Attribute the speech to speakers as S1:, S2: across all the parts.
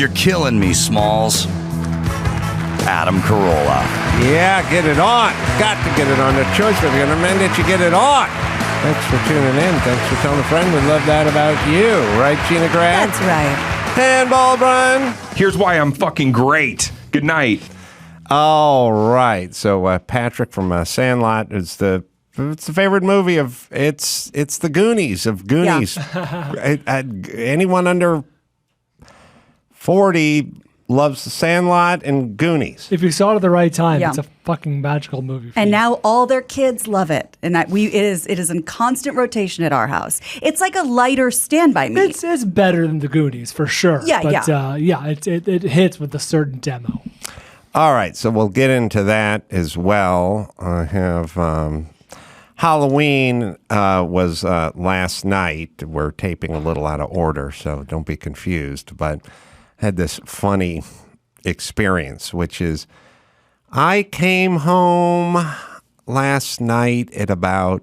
S1: You're killing me, Smalls. Adam Carolla.
S2: Yeah, get it on. Got to get it on. The choice if you're going to amend it, you get it on. Thanks for tuning in. Thanks for telling a friend. We love that about you. Right, Gina Grad?
S3: That's right.
S2: Handball, Brian.
S4: Here's why I'm fucking great. Good night.
S2: All right. So Patrick from Sandlot is it's the favorite movie of it's the Goonies of Goonies. Yeah. Anyone under 40 loves the Sandlot and Goonies.
S5: If you saw it at the right time, it's a fucking magical movie.
S3: And now all their kids love it, and it is in constant rotation at our house. It's like a lighter Stand By Me.
S5: It's better than the Goonies for sure.
S3: Yeah,
S5: it hits with a certain demo.
S2: All right, so we'll get into that as well. I have Halloween was last night. We're taping a little out of order, so don't be confused, but had this funny experience, which is I came home last night at about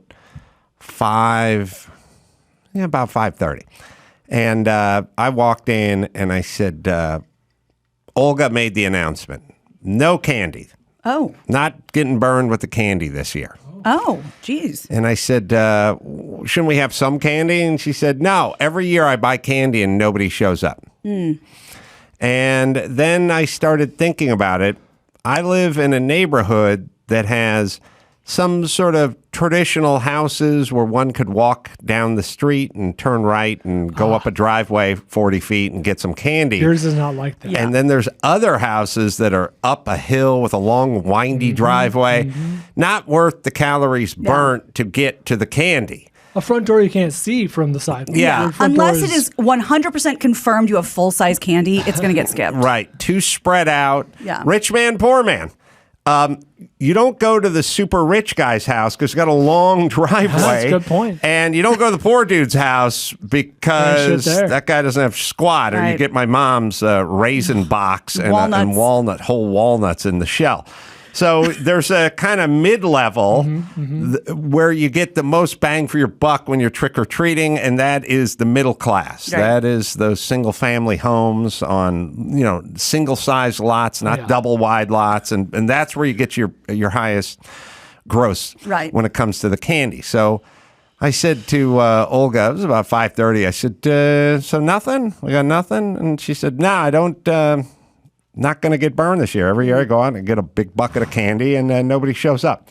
S2: 5:30. And I walked in and I said, Olga made the announcement. No candy.
S3: Oh.
S2: Not getting burned with the candy this year.
S3: Oh, geez.
S2: And I said, shouldn't we have some candy? And she said, no, every year I buy candy and nobody shows up. And then I started thinking about it. I live in a neighborhood that has some sort of traditional houses where one could walk down the street and turn right and go up a driveway 40 feet and get some candy.
S5: Yours is not like that.
S2: Yeah. And then there's other houses that are up a hill with a long, windy driveway. Not worth the calories burnt to get to the candy.
S5: A front door you can't see from the side.
S2: Yeah.
S3: Unless it is 100% confirmed you have full-size candy, it's going to get skipped.
S2: Right. Too spread out.
S3: Yeah.
S2: Rich man, poor man. You don't go to the super rich guy's house because he's got a long driveway.
S5: That's a good point.
S2: And you don't go to the poor dude's house because that guy doesn't have squat. Or you get my mom's raisin box and whole walnuts in the shell. So there's a kind of mid-level where you get the most bang for your buck when you're trick-or-treating, and that is the middle class. Right. That is those single-family homes on, single-size lots, not double-wide lots, and that's where you get your highest gross when it comes to the candy. So I said to Olga, it was about 5:30, I said, so nothing? We got nothing? And she said, no, I don't... Not going to get burned this year. Every year I go out and get a big bucket of candy, and nobody shows up.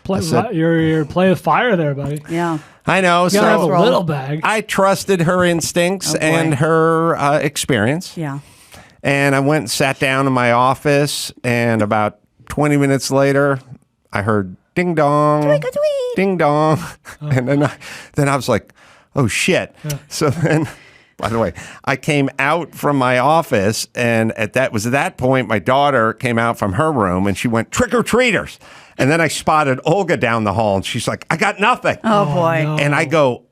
S5: You're playing with fire there, buddy.
S3: Yeah.
S2: I know.
S5: You gotta have a little bag.
S2: I trusted her instincts and her experience.
S3: Yeah.
S2: And I went and sat down in my office, and about 20 minutes later, I heard ding dong, ding dong, and then I was like, oh shit. Yeah. So then. By the way, I came out from my office, and at that point, my daughter came out from her room, and she went, trick-or-treaters. And then I spotted Olga down the hall, and she's like, I got nothing.
S3: Oh, boy.
S5: No.
S2: And I go,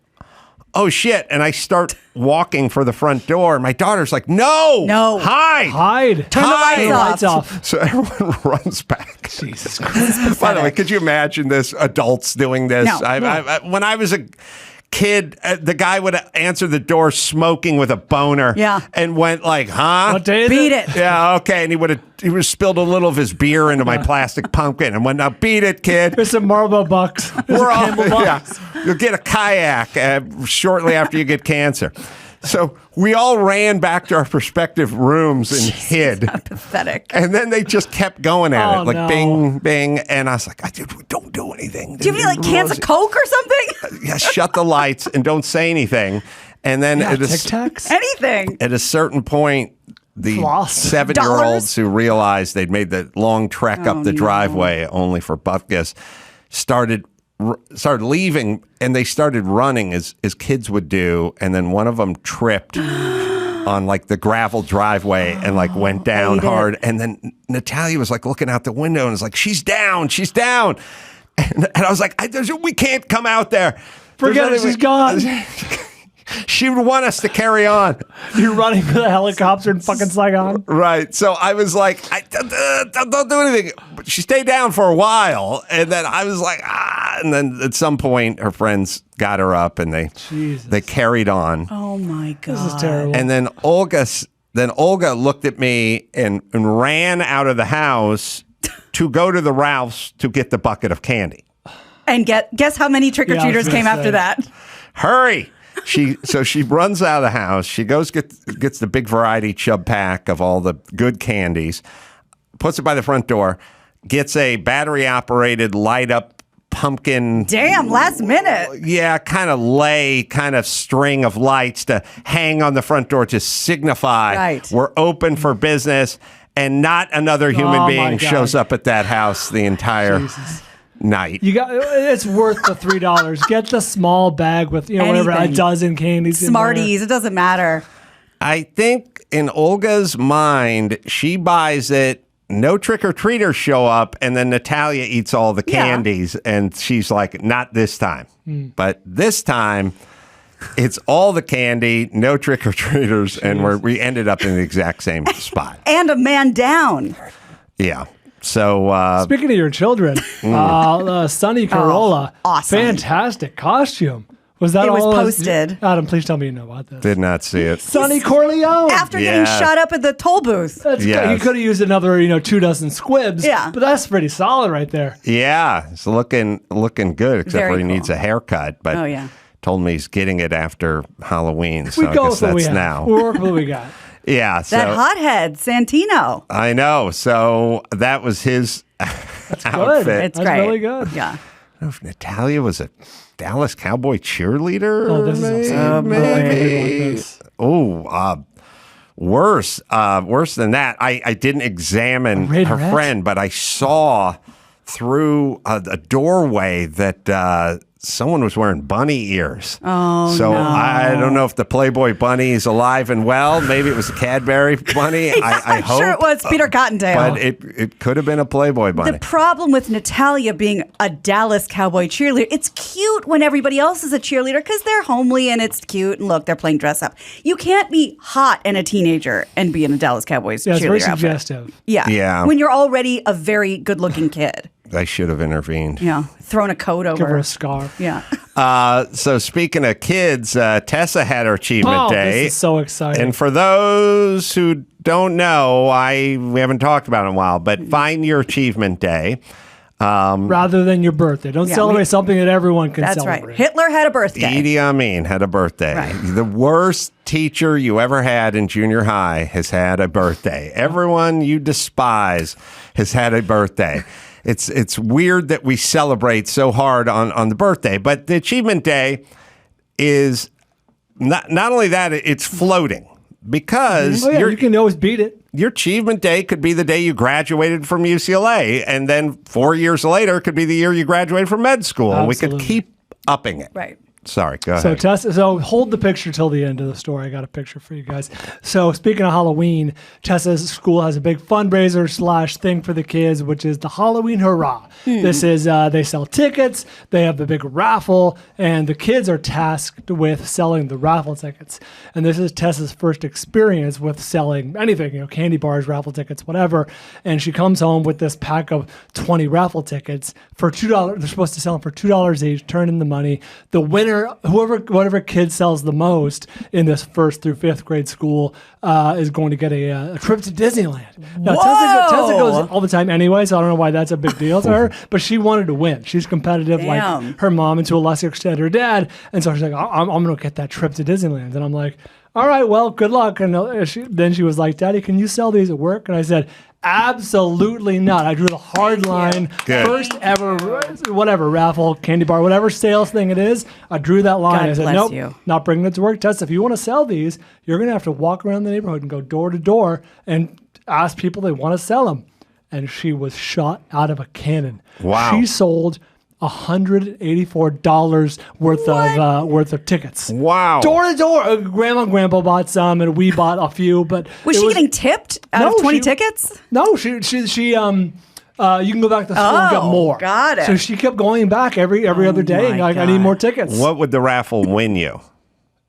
S2: oh, shit. And I start walking for the front door, and my daughter's like, no. Hide.
S5: Turn the lights off.
S2: So everyone runs back.
S5: Jesus Christ.
S2: By the way, could you imagine this, adults doing this?
S3: No.
S2: When I was a kid, the guy would answer the door smoking with a boner and went like, huh?
S5: What day is
S3: Beat it.
S2: Yeah, okay. And he would have spilled a little of his beer into my plastic pumpkin and went, now beat it, kid.
S5: There's some Marlboro bucks.
S2: We're all, you'll get a kayak shortly after you get cancer. So we all ran back to our respective rooms and hid.
S3: Pathetic.
S2: And then they just kept going at it, like bing, bing. And I was like, don't do anything.
S3: Do you have any cans of Coke or something?
S2: Yeah, shut the lights and don't say anything. And then
S5: Tic Tacs?
S3: Anything.
S2: At a certain point, the 7-year-olds who realized they'd made the long trek up the driveway only for Bupkis started leaving, and they started running as kids would do, and then one of them tripped on like the gravel driveway and like went down hard, and then Natalia was like looking out the window and was like, she's down, and I was like, we can't come out there.
S5: Forget it, she's gone.
S2: She would want us to carry on.
S5: You're running with a helicopter in fucking Saigon.
S2: Right. So I was like, don't do anything. But she stayed down for a while. And then I was like, And then at some point, her friends got her up and they carried on.
S3: Oh, my God.
S5: This is terrible.
S2: And then Olga then Olga looked at me and ran out of the house to go to the Ralph's to get the bucket of candy.
S3: And guess how many trick-or-treaters came after that?
S2: Hurry. She runs out of the house. She goes gets the big variety chub pack of all the good candies, puts it by the front door, gets a battery-operated light-up pumpkin.
S3: Damn, last minute.
S2: Yeah, kind of string of lights to hang on the front door to signify we're open for business, and not another human being shows up at that house the entire night.
S5: It's worth the $3. Get the small bag with whatever, a dozen candies.
S3: Smarties, it doesn't matter.
S2: I think in Olga's mind, she buys it. No trick-or-treaters show up, and then Natalia eats all the candies, and she's like, not this time. But this time, it's all the candy, no trick-or-treaters, and we ended up in the exact same spot.
S3: And a man down.
S2: Yeah. So
S5: speaking of your children, Sunny Carolla,
S3: awesome.
S5: Fantastic costume. Was that
S3: it
S5: all?
S3: Was posted.
S5: Adam, please tell me you know about this.
S2: Did not see it.
S5: Sonny Corleone.
S3: After getting shot up at the toll booth.
S5: He could have used another, 24 squibs.
S3: Yeah.
S5: But that's pretty solid right there.
S2: Yeah. It's looking good, except for he needs a haircut. But told me he's getting it after Halloween. So I guess that's now.
S5: We'll work with what we got.
S2: Yeah. So,
S3: that hothead, Santino.
S2: I know. So that was his outfit.
S5: Good.
S3: It's
S5: that's
S3: great.
S5: Really good.
S3: Yeah.
S2: I don't know if Natalia was a Dallas Cowboy cheerleader.
S5: Oh, this is
S2: maybe. Worse than that. I didn't examine her friend, but I saw through a doorway that someone was wearing bunny ears.
S3: Oh,
S2: so
S3: no.
S2: I don't know if the Playboy bunny is alive and well. Maybe it was the Cadbury bunny. I hope.
S3: Sure it was Peter Cottontail.
S2: But it could have been a Playboy bunny.
S3: The problem with Natalia being a Dallas Cowboy cheerleader, it's cute when everybody else is a cheerleader because they're homely and it's cute. And look, they're playing dress up. You can't be hot and a teenager and be in a Dallas Cowboys cheerleader
S5: it's very
S3: outfit.
S5: suggestive.
S3: Yeah. When you're already a very good-looking kid.
S2: I should have intervened.
S3: Yeah. Thrown a coat over.
S5: Give her a scarf.
S3: Yeah.
S2: So speaking of kids, Tessa had her achievement day.
S5: This is so exciting.
S2: And for those who don't know, we haven't talked about it in a while, but find your achievement day.
S5: Rather than your birthday. Don't celebrate something that everyone can celebrate.
S3: That's right. Hitler had a birthday.
S2: Idi Amin had a birthday.
S3: Right.
S2: The worst teacher you ever had in junior high has had a birthday. Everyone you despise has had a birthday. It's weird that we celebrate so hard on the birthday, but the achievement day is not only that, it's floating because
S5: you can always beat it.
S2: Your achievement day could be the day you graduated from UCLA, and then 4 years later could be the year you graduated from med school.
S5: Absolutely.
S2: We could keep upping it.
S3: Right.
S2: Sorry, go ahead.
S5: So hold the picture till the end of the story. I got a picture for you guys. So speaking of Halloween, Tessa's school has a big fundraiser / thing for the kids, which is the Halloween Hurrah. This is, they sell tickets, they have the big raffle, and the kids are tasked with selling the raffle tickets. And this is Tessa's first experience with selling anything, candy bars, raffle tickets, whatever. And she comes home with this pack of 20 raffle tickets for $2. They're supposed to sell them for $2 each, turn in the money. The winner, whatever kid sells the most in this 1st through 5th grade school is going to get a trip to Disneyland. Now, Tessa goes all the time anyway, so I don't know why that's a big deal to her, but she wanted to win. She's competitive like her mom and to a lesser extent her dad, and so she's like, I'm going to get that trip to Disneyland. And I'm like, all right, well, good luck. And then she was like, Daddy, can you sell these at work? And I said, absolutely not. I drew the hard line.
S2: Good.
S5: First ever, whatever, raffle, candy bar, whatever sales thing it is. I drew that line.
S3: God
S5: I said,
S3: bless
S5: nope,
S3: you.
S5: not bringing it to work. Tess, if you want to sell these, you're going to have to walk around the neighborhood and go door to door and ask people they want to sell them. And she was shot out of a cannon.
S2: Wow.
S5: She sold $184 worth of tickets.
S2: Wow.
S5: Door to door. Grandma and Grandpa bought some, and we bought a few. But
S3: Was she getting tipped out of 20 tickets?
S5: No, she you can go back to school and get more.
S3: Got it.
S5: So she kept going back every other day, and like, I need more tickets.
S2: What would the raffle win you?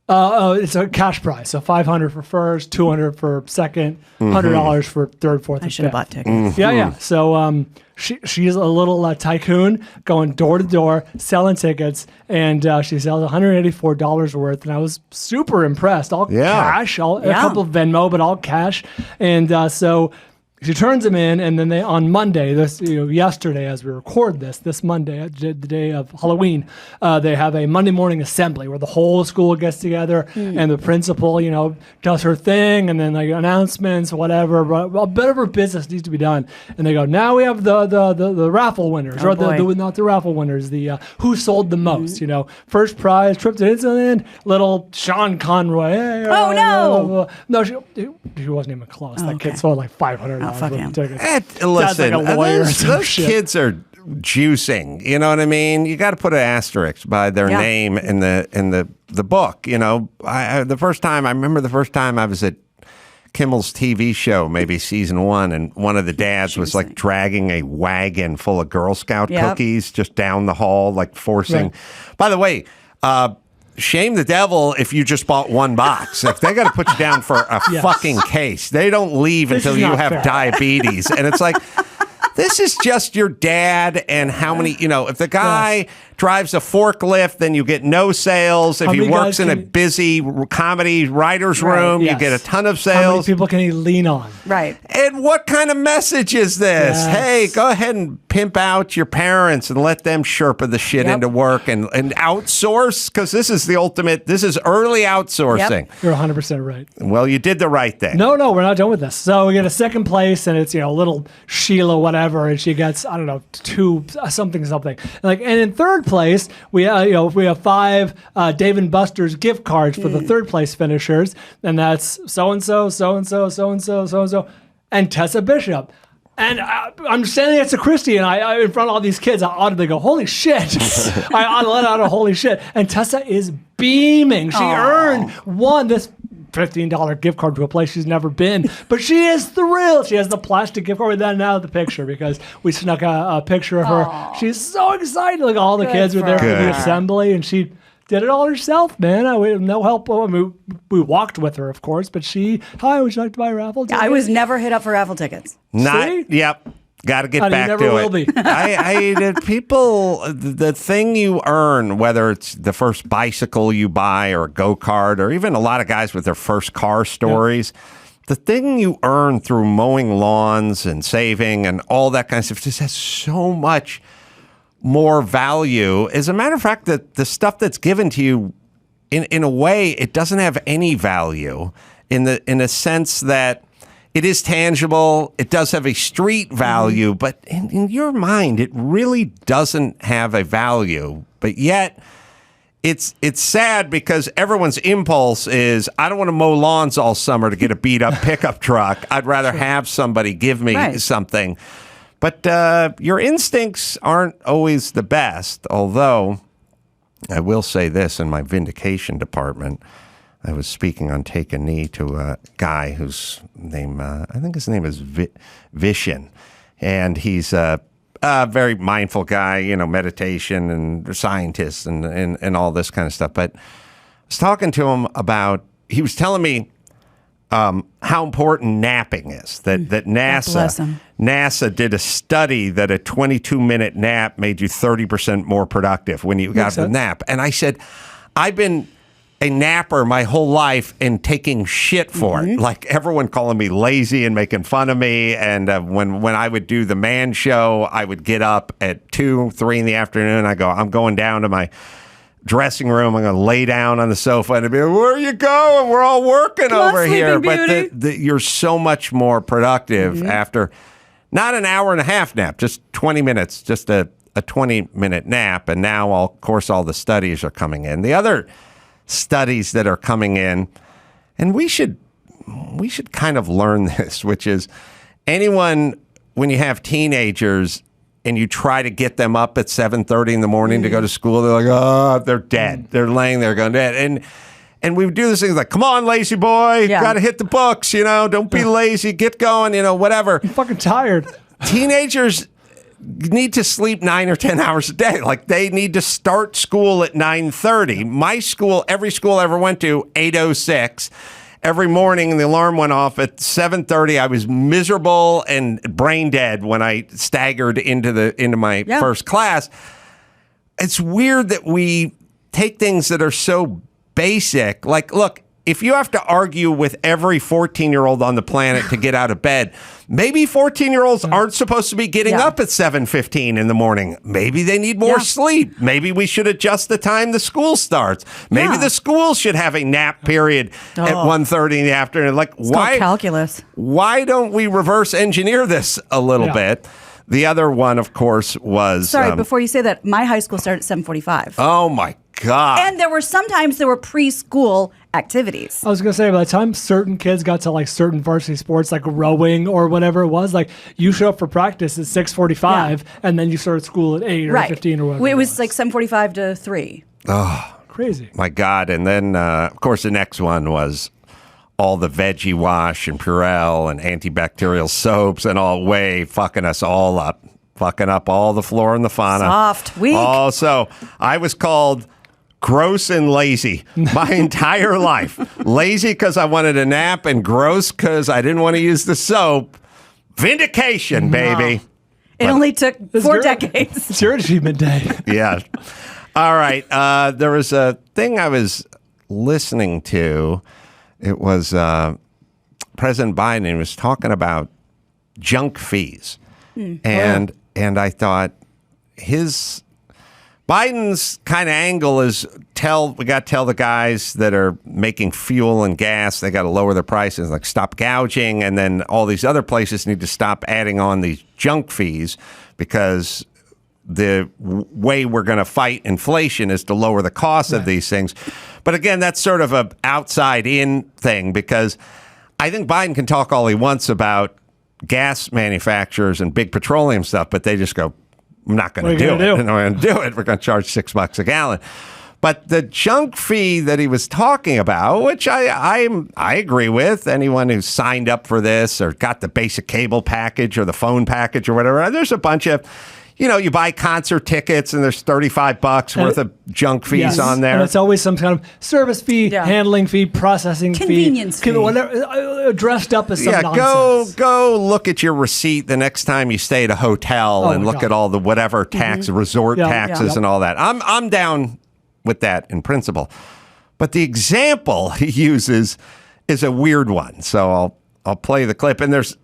S5: It's a cash prize. So $500 for first, $200 for second, $100 for third, fourth, and
S3: I should have bought
S5: fifth.
S3: tickets.
S5: Yeah. So she's a little tycoon going door to door selling tickets, and she sells $184 worth. And I was super impressed. All cash, a couple of Venmo, but all cash. And so she turns them in, and then on Monday, yesterday as we record this Monday, the day of Halloween, they have a Monday morning assembly where the whole school gets together, and the principal, does her thing, and then like announcements, whatever. A bit of her business needs to be done, and they go, now we have the raffle winners, not the raffle winners, the who sold the most. First prize, trip to Disneyland, little Sean Conroy. Hey, no, she wasn't even close. That kid sold like $500.
S3: Fuck him.
S2: Listen,
S5: like
S2: those kids are juicing. You know what I mean? You got to put an asterisk by their name in the book. The first time I was at Kimmel's TV show, maybe season 1, and one of the dads was like dragging a wagon full of Girl Scout cookies just down the hall, like forcing. Right. By the way, shame the devil if you just bought one box. If they got to put you down for a fucking case, they don't leave until you have diabetes. And it's like, this is just your dad and how many, if the guy drives a forklift, then you get no sales. If he works in a busy comedy writer's room, you get a ton of sales.
S5: How many people can he lean on?
S3: Right.
S2: And what kind of message is this?
S5: Yes.
S2: Hey, go ahead and pimp out your parents and let them Sherpa the shit into work and outsource, because this is the ultimate, this is early outsourcing.
S5: You're 100% right.
S2: Well, you did the right thing.
S5: No, we're not done with this. So we get a second place, and it's, little Sheila, whatever, and she gets, I don't know, 2 something. And in third place, we have 5 Dave & Buster's gift cards for the third place finishers, and that's so-and-so, so-and-so, so-and-so, so-and-so, and Tessa Bishop. And I'm standing next to Christy, and I in front of all these kids, I audibly go, holy shit. I let out a holy shit. And Tessa is beaming. She earned this $15 gift card to a place she's never been, but she is thrilled. She has the plastic gift card with that now, the picture, because we snuck a picture of her. She's so excited. Like all the kids were there for the assembly, and she did it all herself, man. We had no help. I mean, we walked with her, of course, but hi, would you like to buy a raffle ticket?
S3: I was never hit up for raffle tickets.
S2: Yep. Got to get back to it.
S5: Never will be.
S2: People, the thing you earn, whether it's the first bicycle you buy or a go-kart, or even a lot of guys with their first car stories, the thing you earn through mowing lawns and saving and all that kind of stuff just has so much more value. As a matter of fact, the stuff that's given to you, in a way, it doesn't have any value in a sense that it is tangible. It does have a street value, but in your mind, it really doesn't have a value. But yet, it's sad because everyone's impulse is, I don't want to mow lawns all summer to get a beat-up pickup truck. I'd rather have somebody give me something. But your instincts aren't always the best, although I will say this in my vindication department. I was speaking on Take a Knee to a guy whose name, I think his name is Vishen, and he's a very mindful guy, meditation and scientist and all this kind of stuff. But I was talking to him about, he was telling me how important napping is, that NASA did a study that a 22-minute nap made you 30% more productive when you got the nap. And I said, I've been a napper my whole life and taking shit for it. Like everyone calling me lazy and making fun of me. And when I would do the man show, I would get up at 2, 3 in the afternoon. I go, I'm going down to my dressing room. I'm going to lay down on the sofa and be like, where you going? We're all working over here. But you're so much more productive after not an hour and a half nap, just 20 minutes, just a 20-minute nap. And now, of course, all the studies are coming in. The other studies that are coming in, and we should kind of learn this, which is anyone, when you have teenagers and you try to get them up at 7:30 in the morning to go to school, they're like, oh, they're dead. They're laying there going dead. And we do this thing like, come on, lazy boy, got to hit the books, don't be lazy, get going, whatever.
S5: I'm fucking tired.
S2: Teenagers, need to sleep 9 or 10 hours a day. Like they need to start school at 9:30. My school, every school I ever went to, 8:06. Every morning the alarm went off at 7:30. I was miserable and brain dead when I staggered into my first class. It's weird that we take things that are so basic. Like, look, if you have to argue with every 14-year-old on the planet to get out of bed, maybe 14-year-olds aren't supposed to be getting up at 7:15 in the morning. Maybe they need more sleep. Maybe we should adjust the time the school starts. Maybe the school should have a nap period at 1:30 in the afternoon. Like,
S3: it's called calculus.
S2: Why don't we reverse engineer this a little bit? The other one, of course, was...
S3: Sorry, before you say that, my high school started at 7:45.
S2: Oh, my God.
S3: And there were preschool activities.
S5: I was going to say, by the time certain kids got to like certain varsity sports, like rowing or whatever it was, like you show up for practice at 6:45 and then you started school at 8 or 15 or whatever.
S3: It was like 7:45 to 3.
S2: Oh,
S5: crazy.
S2: My God. And then, of course, the next one was all the veggie wash and Purell and antibacterial soaps and all way fucking us all up. Fucking up all the flora and the fauna.
S3: Soft, weak.
S2: Oh, so I was called gross and lazy my entire life. Lazy because I wanted a nap and gross because I didn't want to use the soap. Vindication, baby.
S3: It only took 4 decades.
S5: It's your achievement day.
S2: Yeah. All right. There was a thing I was listening to. It was President Biden. He was talking about junk fees. And I thought Biden's kind of angle is we got to tell the guys that are making fuel and gas, they got to lower their prices, like stop gouging. And then all these other places need to stop adding on these junk fees because the way we're going to fight inflation is to lower the cost of these things. But again, that's sort of a outside in thing because I think Biden can talk all he wants about gas manufacturers and big petroleum stuff, but they just go, I'm not going to do it. We're going to do it. We're going to charge $6 a gallon. But the junk fee that he was talking about, which I agree with, anyone who's signed up for this or got the basic cable package or the phone package or whatever, there's a bunch of, you buy concert tickets and there's $35 worth of junk fees on there.
S5: And it's always some kind of service fee, handling fee, processing
S3: convenience fee.
S5: Whatever, dressed up as some nonsense.
S2: Go look at your receipt the next time you stay at a hotel and look at all the whatever tax, resort taxes and all that. I'm down with that in principle. But the example he uses is a weird one. So I'll play the clip, and there's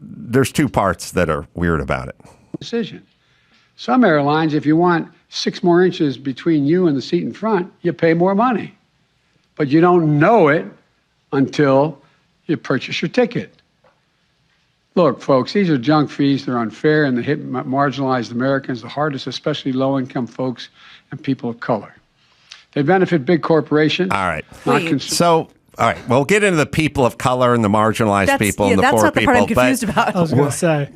S2: 2 parts that are weird about it.
S6: Decision. Some airlines, if you want 6 more inches between you and the seat in front, you pay more money. But you don't know it until you purchase your ticket. Look, folks, these are junk fees. They're unfair and they hit marginalized Americans the hardest, especially low-income folks and people of color. They benefit big corporations.
S2: All right. All right, we'll get into the people of color and the marginalized people and the poor people.
S3: That's not the part I'm confused about.
S5: I was going to say.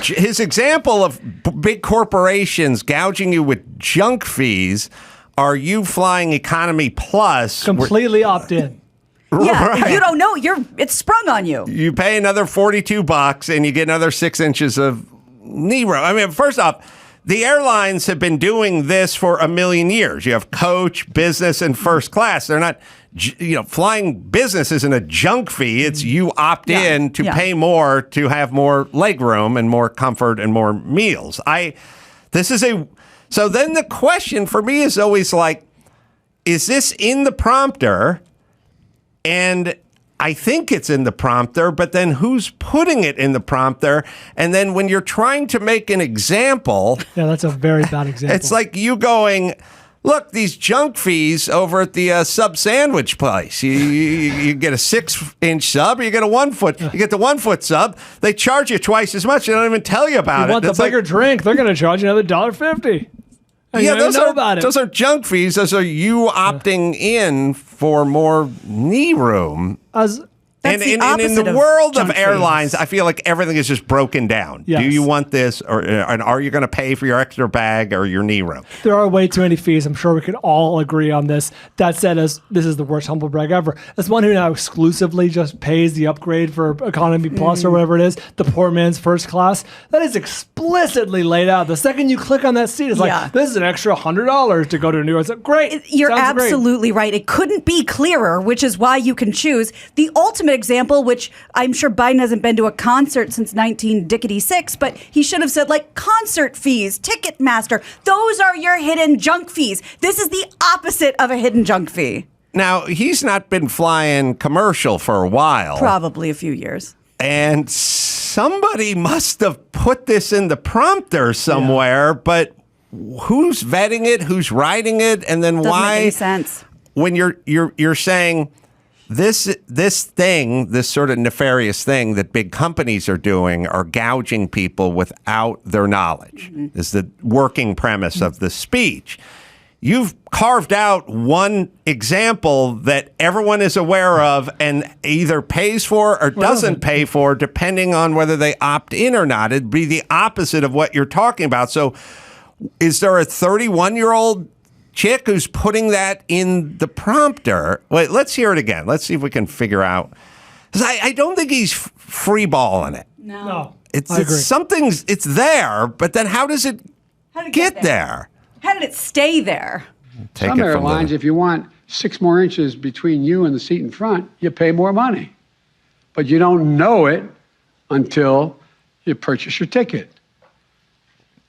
S2: His example of big corporations gouging you with junk fees, are you flying economy plus?
S5: Completely opt-in.
S3: Yeah,
S2: right.
S3: If you don't know, it's sprung on you.
S2: You pay another $42 and you get another 6 inches of knee room. I mean, first off, the airlines have been doing this for a million years. You have coach, business, and first class. They're not, flying business isn't a junk fee. It's you opt in to pay more to have more leg room and more comfort and more meals. So then the question for me is always like, is this in the prompter? And I think it's in the prompter, but then who's putting it in the prompter? And then when you're trying to make an example...
S5: Yeah, that's a very bad example.
S2: It's like you going, look, these junk fees over at the sub sandwich place. You get a 6-inch sub or you get a 1 foot. You get the 1 foot sub. They charge you twice as much. They don't even tell you about it.
S5: You want the bigger drink, they're going to charge you another $1.50.
S2: Those are junk fees. Those are you opting in for more knee room.
S5: As
S3: That's the
S2: and
S3: opposite
S2: in the world of
S3: junk
S2: airlines,
S3: fees.
S2: I feel like everything is just broken down.
S5: Yes.
S2: Do you want this, and are you going to pay for your extra bag or your knee room?
S5: There are way too many fees. I'm sure we could all agree on this. That said, this is the worst humble brag ever. As one who now exclusively just pays the upgrade for Economy Plus or whatever it is, the poor man's first class, that is explicitly laid out. The second you click on that seat, it's like, this is an extra $100 to go to New York. It's like, great.
S3: You're
S5: Sounds
S3: absolutely right. It couldn't be clearer, which is why you can choose the ultimate example, which I'm sure Biden hasn't been to a concert since 1966, but he should have said, like, concert fees, Ticketmaster. Those are your hidden junk fees. This is the opposite of a hidden junk fee.
S2: Now, he's not been flying commercial for a while.
S3: Probably a few years.
S2: And somebody must have put this in the prompter somewhere, but who's vetting it? Who's writing it? And then
S3: Doesn't
S2: why?
S3: make any sense.
S2: When you're saying this thing, this sort of nefarious thing that big companies are doing, are gouging people without their knowledge, is the working premise of the speech. You've carved out one example that everyone is aware of and either pays for or doesn't pay for, depending on whether they opt in or not. It'd be the opposite of what you're talking about. So is there a 31-year-old chick who's putting that in the prompter? Wait, let's hear it again. Let's see if we can figure out. Because I don't think he's freeballing it.
S5: No.
S2: It's something's, it's there, but then how does it get there?
S3: How did it stay there?
S6: Some airlines, if you want 6 more inches between you and the seat in front, you pay more money. But you don't know it until you purchase your ticket.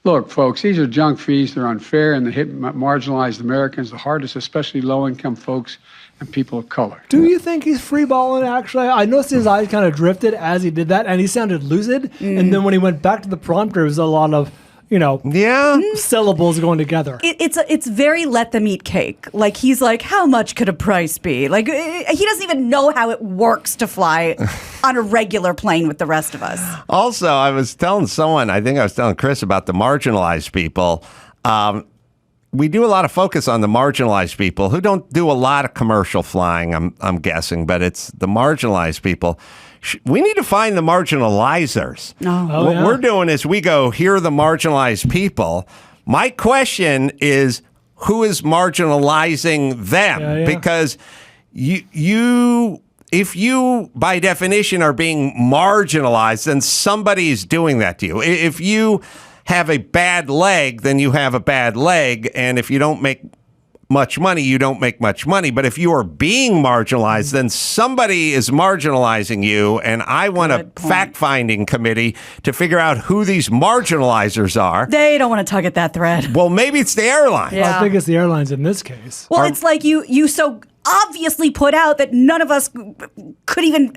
S6: Look, folks, these are junk fees. They're unfair, and they hit marginalized Americans the hardest, especially low-income folks and people of color.
S5: Do you think he's freeballing, actually? I noticed his eyes kind of drifted as he did that, and he sounded lucid. And then when he went back to the prompter, it was a lot of, syllables going together.
S3: It's very let them eat cake. Like, he's like, how much could a price be? Like, he doesn't even know how it works to fly on a regular plane with the rest of us.
S2: Also, I was telling someone, I think I was telling Chris about the marginalized people. We do a lot of focus on the marginalized people who don't do a lot of commercial flying, I'm guessing, but it's the marginalized people. We need to find the marginalizers. What we're doing is we go, here are the marginalized people. My question is, who is marginalizing them? Because you, if you, by definition, are being marginalized, then somebody is doing that to you. If you have a bad leg, then you have a bad leg. And if you don't make much money, you don't make much money. But if you are being marginalized, then somebody is marginalizing you. And I want a fact-finding committee to figure out who these marginalizers are.
S3: They don't want to tug at that thread.
S2: Well, maybe it's the airlines.
S5: I think it's the airlines in this case.
S3: Well, it's like you so obviously put out that none of us could even.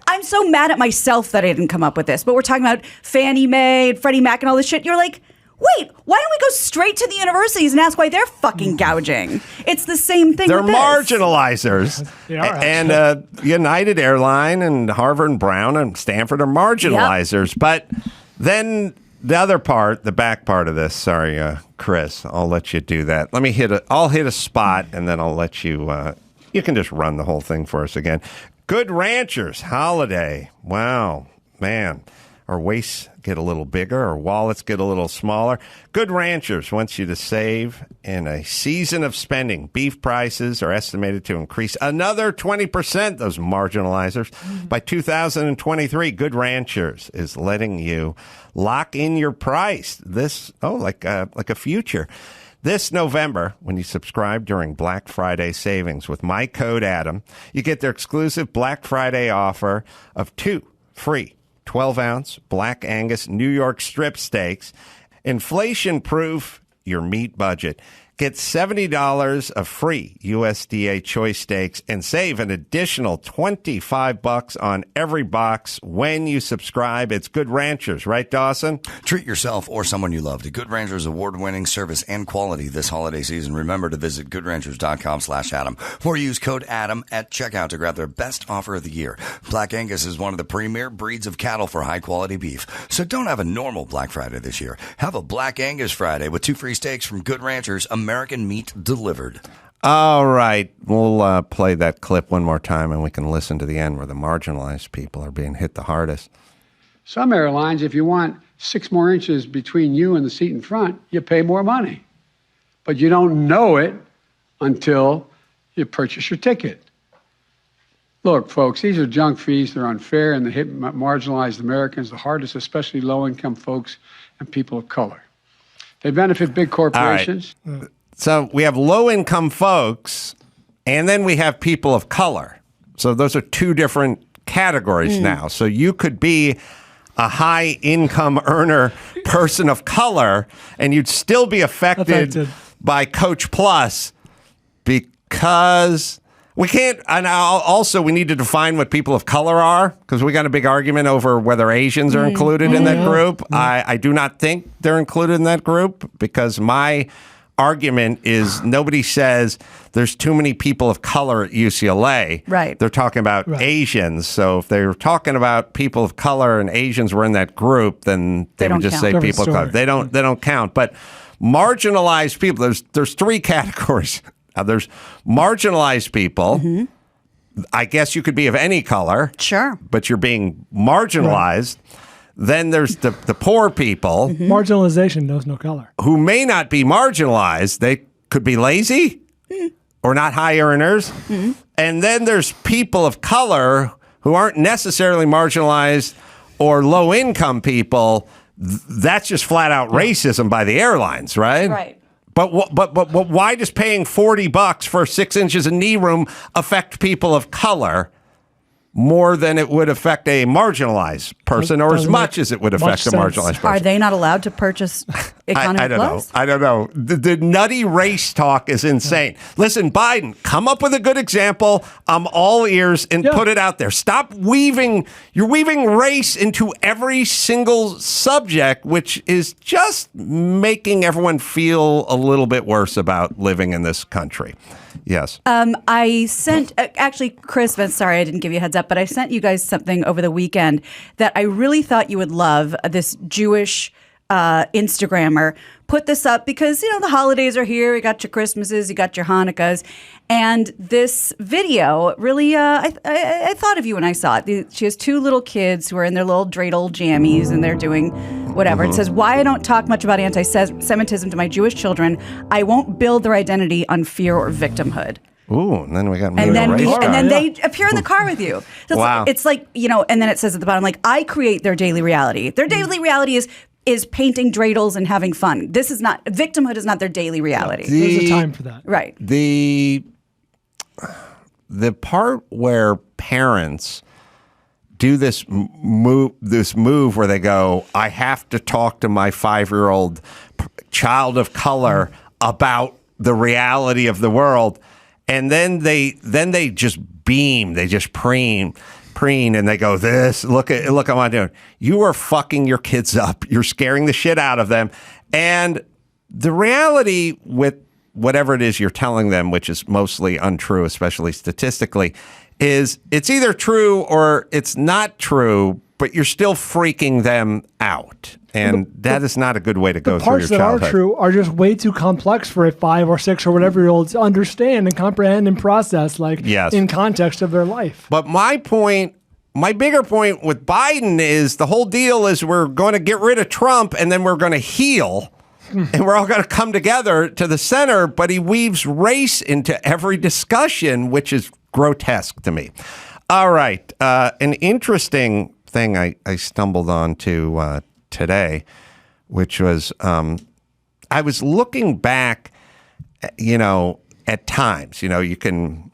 S3: I'm so mad at myself that I didn't come up with this. But we're talking about Fannie Mae and Freddie Mac and all this shit. You're like, wait, why don't we go straight to the universities and ask why they're fucking gouging? It's the same thing.
S2: They're
S3: with
S2: marginalizers.
S5: They are,
S2: and United Airline and Harvard and Brown and Stanford are marginalizers. Yep. But then the other part, the back part of this, sorry, Chris, I'll let you do that. I'll hit a spot and then I'll let you, you can just run the whole thing for us again. Good Ranchers holiday. Wow, man. Our waists get a little bigger, our wallets get a little smaller. Good Ranchers wants you to save in a season of spending. Beef prices are estimated to increase another 20%, those marginalizers, by 2023. Good Ranchers is letting you lock in your price. Like a future. This November, when you subscribe during Black Friday savings with my code Adam, you get their exclusive Black Friday offer of 2 free 12-ounce Black Angus New York strip steaks, inflation-proof your meat budget. Get $70 of free USDA choice steaks and save an additional $25 on every box when you subscribe. It's Good Ranchers, right, Dawson?
S1: Treat yourself or someone you love to Good Ranchers award-winning service and quality this holiday season. Remember to visit goodranchers.com/Adam or use code Adam at checkout to grab their best offer of the year. Black Angus is one of the premier breeds of cattle for high-quality beef. So don't have a normal Black Friday this year. Have a Black Angus Friday with 2 free steaks from Good Ranchers, American meat delivered.
S2: All right. We'll play that clip one more time and we can listen to the end where the marginalized people are being hit the hardest.
S6: Some airlines, if you want 6 more inches between you and the seat in front, you pay more money. But you don't know it until you purchase your ticket. Look, folks, these are junk fees. They're unfair and they hit marginalized Americans the hardest, especially low-income folks and people of color. They benefit big corporations.
S2: All right. So we have low-income folks, and then we have people of color. So those are 2 different categories now. So you could be a high-income earner person of color, and you'd still be affected by Coach Plus because we can't. And also, we need to define what people of color are because we got a big argument over whether Asians are included in that group. I do not think they're included in that group because my argument is nobody says there's too many people of color at UCLA.
S3: Right.
S2: They're talking about Asians. So if they're talking about people of color and Asians were in that group, then they would just say people of color. They don't count. But marginalized people, there's 3 categories. There's marginalized people. I guess you could be of any color.
S3: Sure.
S2: But you're being marginalized. Right. Then there's the poor people.
S5: Marginalization knows no color.
S2: Who may not be marginalized. They could be lazy or not high earners. And then there's people of color who aren't necessarily marginalized or low income people. That's just flat out racism by the airlines, right?
S3: Right.
S2: But why does paying $40 for 6 inches of knee room affect people of color more than it would affect a marginalized person, or as much as it would affect a marginalized person?
S3: Are they not allowed to purchase economy plus?
S2: I don't know. The nutty race talk is insane. Listen, Biden, come up with a good example. I'm all ears and put it out there. Stop weaving. You're weaving race into every single subject, which is just making everyone feel a little bit worse about living in this country. Yes.
S3: I sent, actually, Chris, sorry I didn't give you a heads up, but I sent you guys something over the weekend that I really thought you would love. This Jewish Instagrammer put this up because, you know, the holidays are here. You got your Christmases, you got your Hanukkahs. And this video really, I thought of you when I saw it. She has 2 little kids who are in their little dreidel jammies and they're doing whatever. It says, why I don't talk much about anti-Semitism to my Jewish children. I won't build their identity on fear or victimhood.
S2: Ooh, and then we got
S3: and then they appear in the car with you. So
S2: wow.
S3: It's like, you know, and then it says at the bottom, like, I create their daily reality. Their daily reality is painting dreidels and having fun. This is not, victimhood is not their daily reality.
S5: There's a time for that.
S3: Right.
S2: The part where parents do this move where they go, I have to talk to my 5-year-old child of color about the reality of the world, and then they just beam, they just preen, and they go, this, look at what I'm doing. You are fucking your kids up. You're scaring the shit out of them. And the reality with whatever it is you're telling them, which is mostly untrue, especially statistically, is it's either true or it's not true, but you're still freaking them out. And that is not a good way to go through your childhood.
S5: The parts that are true are just way too complex for a 5 or 6 or whatever-year-old to understand and comprehend and process, like in context of their life.
S2: But my bigger point with Biden is the whole deal is we're going to get rid of Trump and then we're going to heal. And we're all going to come together to the center, but he weaves race into every discussion, which is grotesque to me. All right. An interesting thing I stumbled on to today, which was I was looking back, at times. You can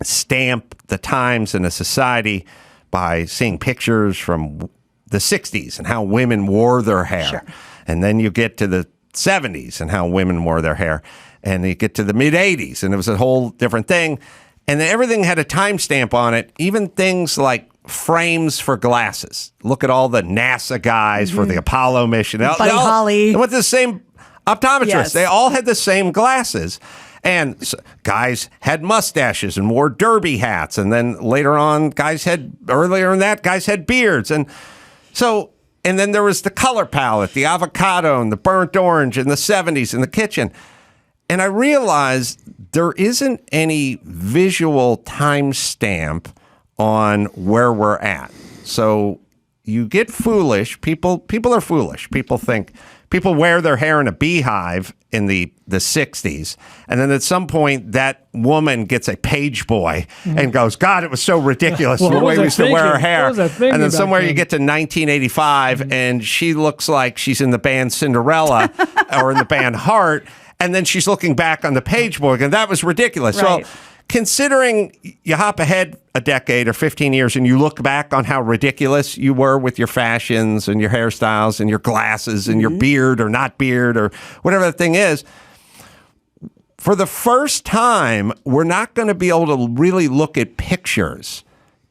S2: stamp the times in a society by seeing pictures from the 60s and how women wore their hair.
S3: Sure.
S2: And then you get to the 70s and how women wore their hair. And you get to the mid 80s and it was a whole different thing. And then everything had a timestamp on it, even things like frames for glasses. Look at all the NASA guys for the Apollo mission.
S3: Buddy Holly.
S2: With the same optometrists.
S3: Yes.
S2: They all had the same glasses. And guys had mustaches and wore derby hats. And then later on, guys had beards. And then there was the color palette, the avocado and the burnt orange in the 70s in the kitchen. And I realized there isn't any visual timestamp on where we're at. So you get foolish. People are foolish. People wear their hair in a beehive in the 60s. And then at some point, that woman gets a page boy and goes, God, it was so ridiculous the way we used to wear our hair. And then somewhere you get to 1985 and she looks like she's in the band Cinderella or in the band Heart. And then she's looking back on the page boy and that was ridiculous.
S3: Right.
S2: So considering you hop ahead a decade or 15 years and you look back on how ridiculous you were with your fashions and your hairstyles and your glasses and your beard or not beard or whatever the thing is, for the first time, we're not going to be able to really look at pictures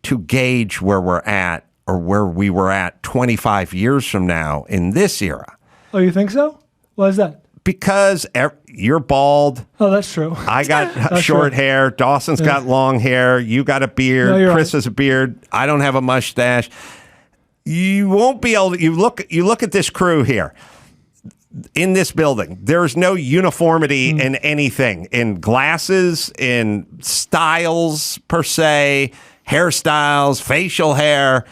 S2: to gauge where we're at or where we were at 25 years from now in this era.
S5: Oh, you think so? Why is that?
S2: Because you're bald.
S5: Oh, that's true.
S2: I got short hair. Dawson's got long hair. You got a beard.
S5: No,
S2: Chris has a beard. I don't have a mustache. You won't be able to. You look at this crew here in this building. There's no uniformity in anything, in glasses, in styles per se, hairstyles, facial hair.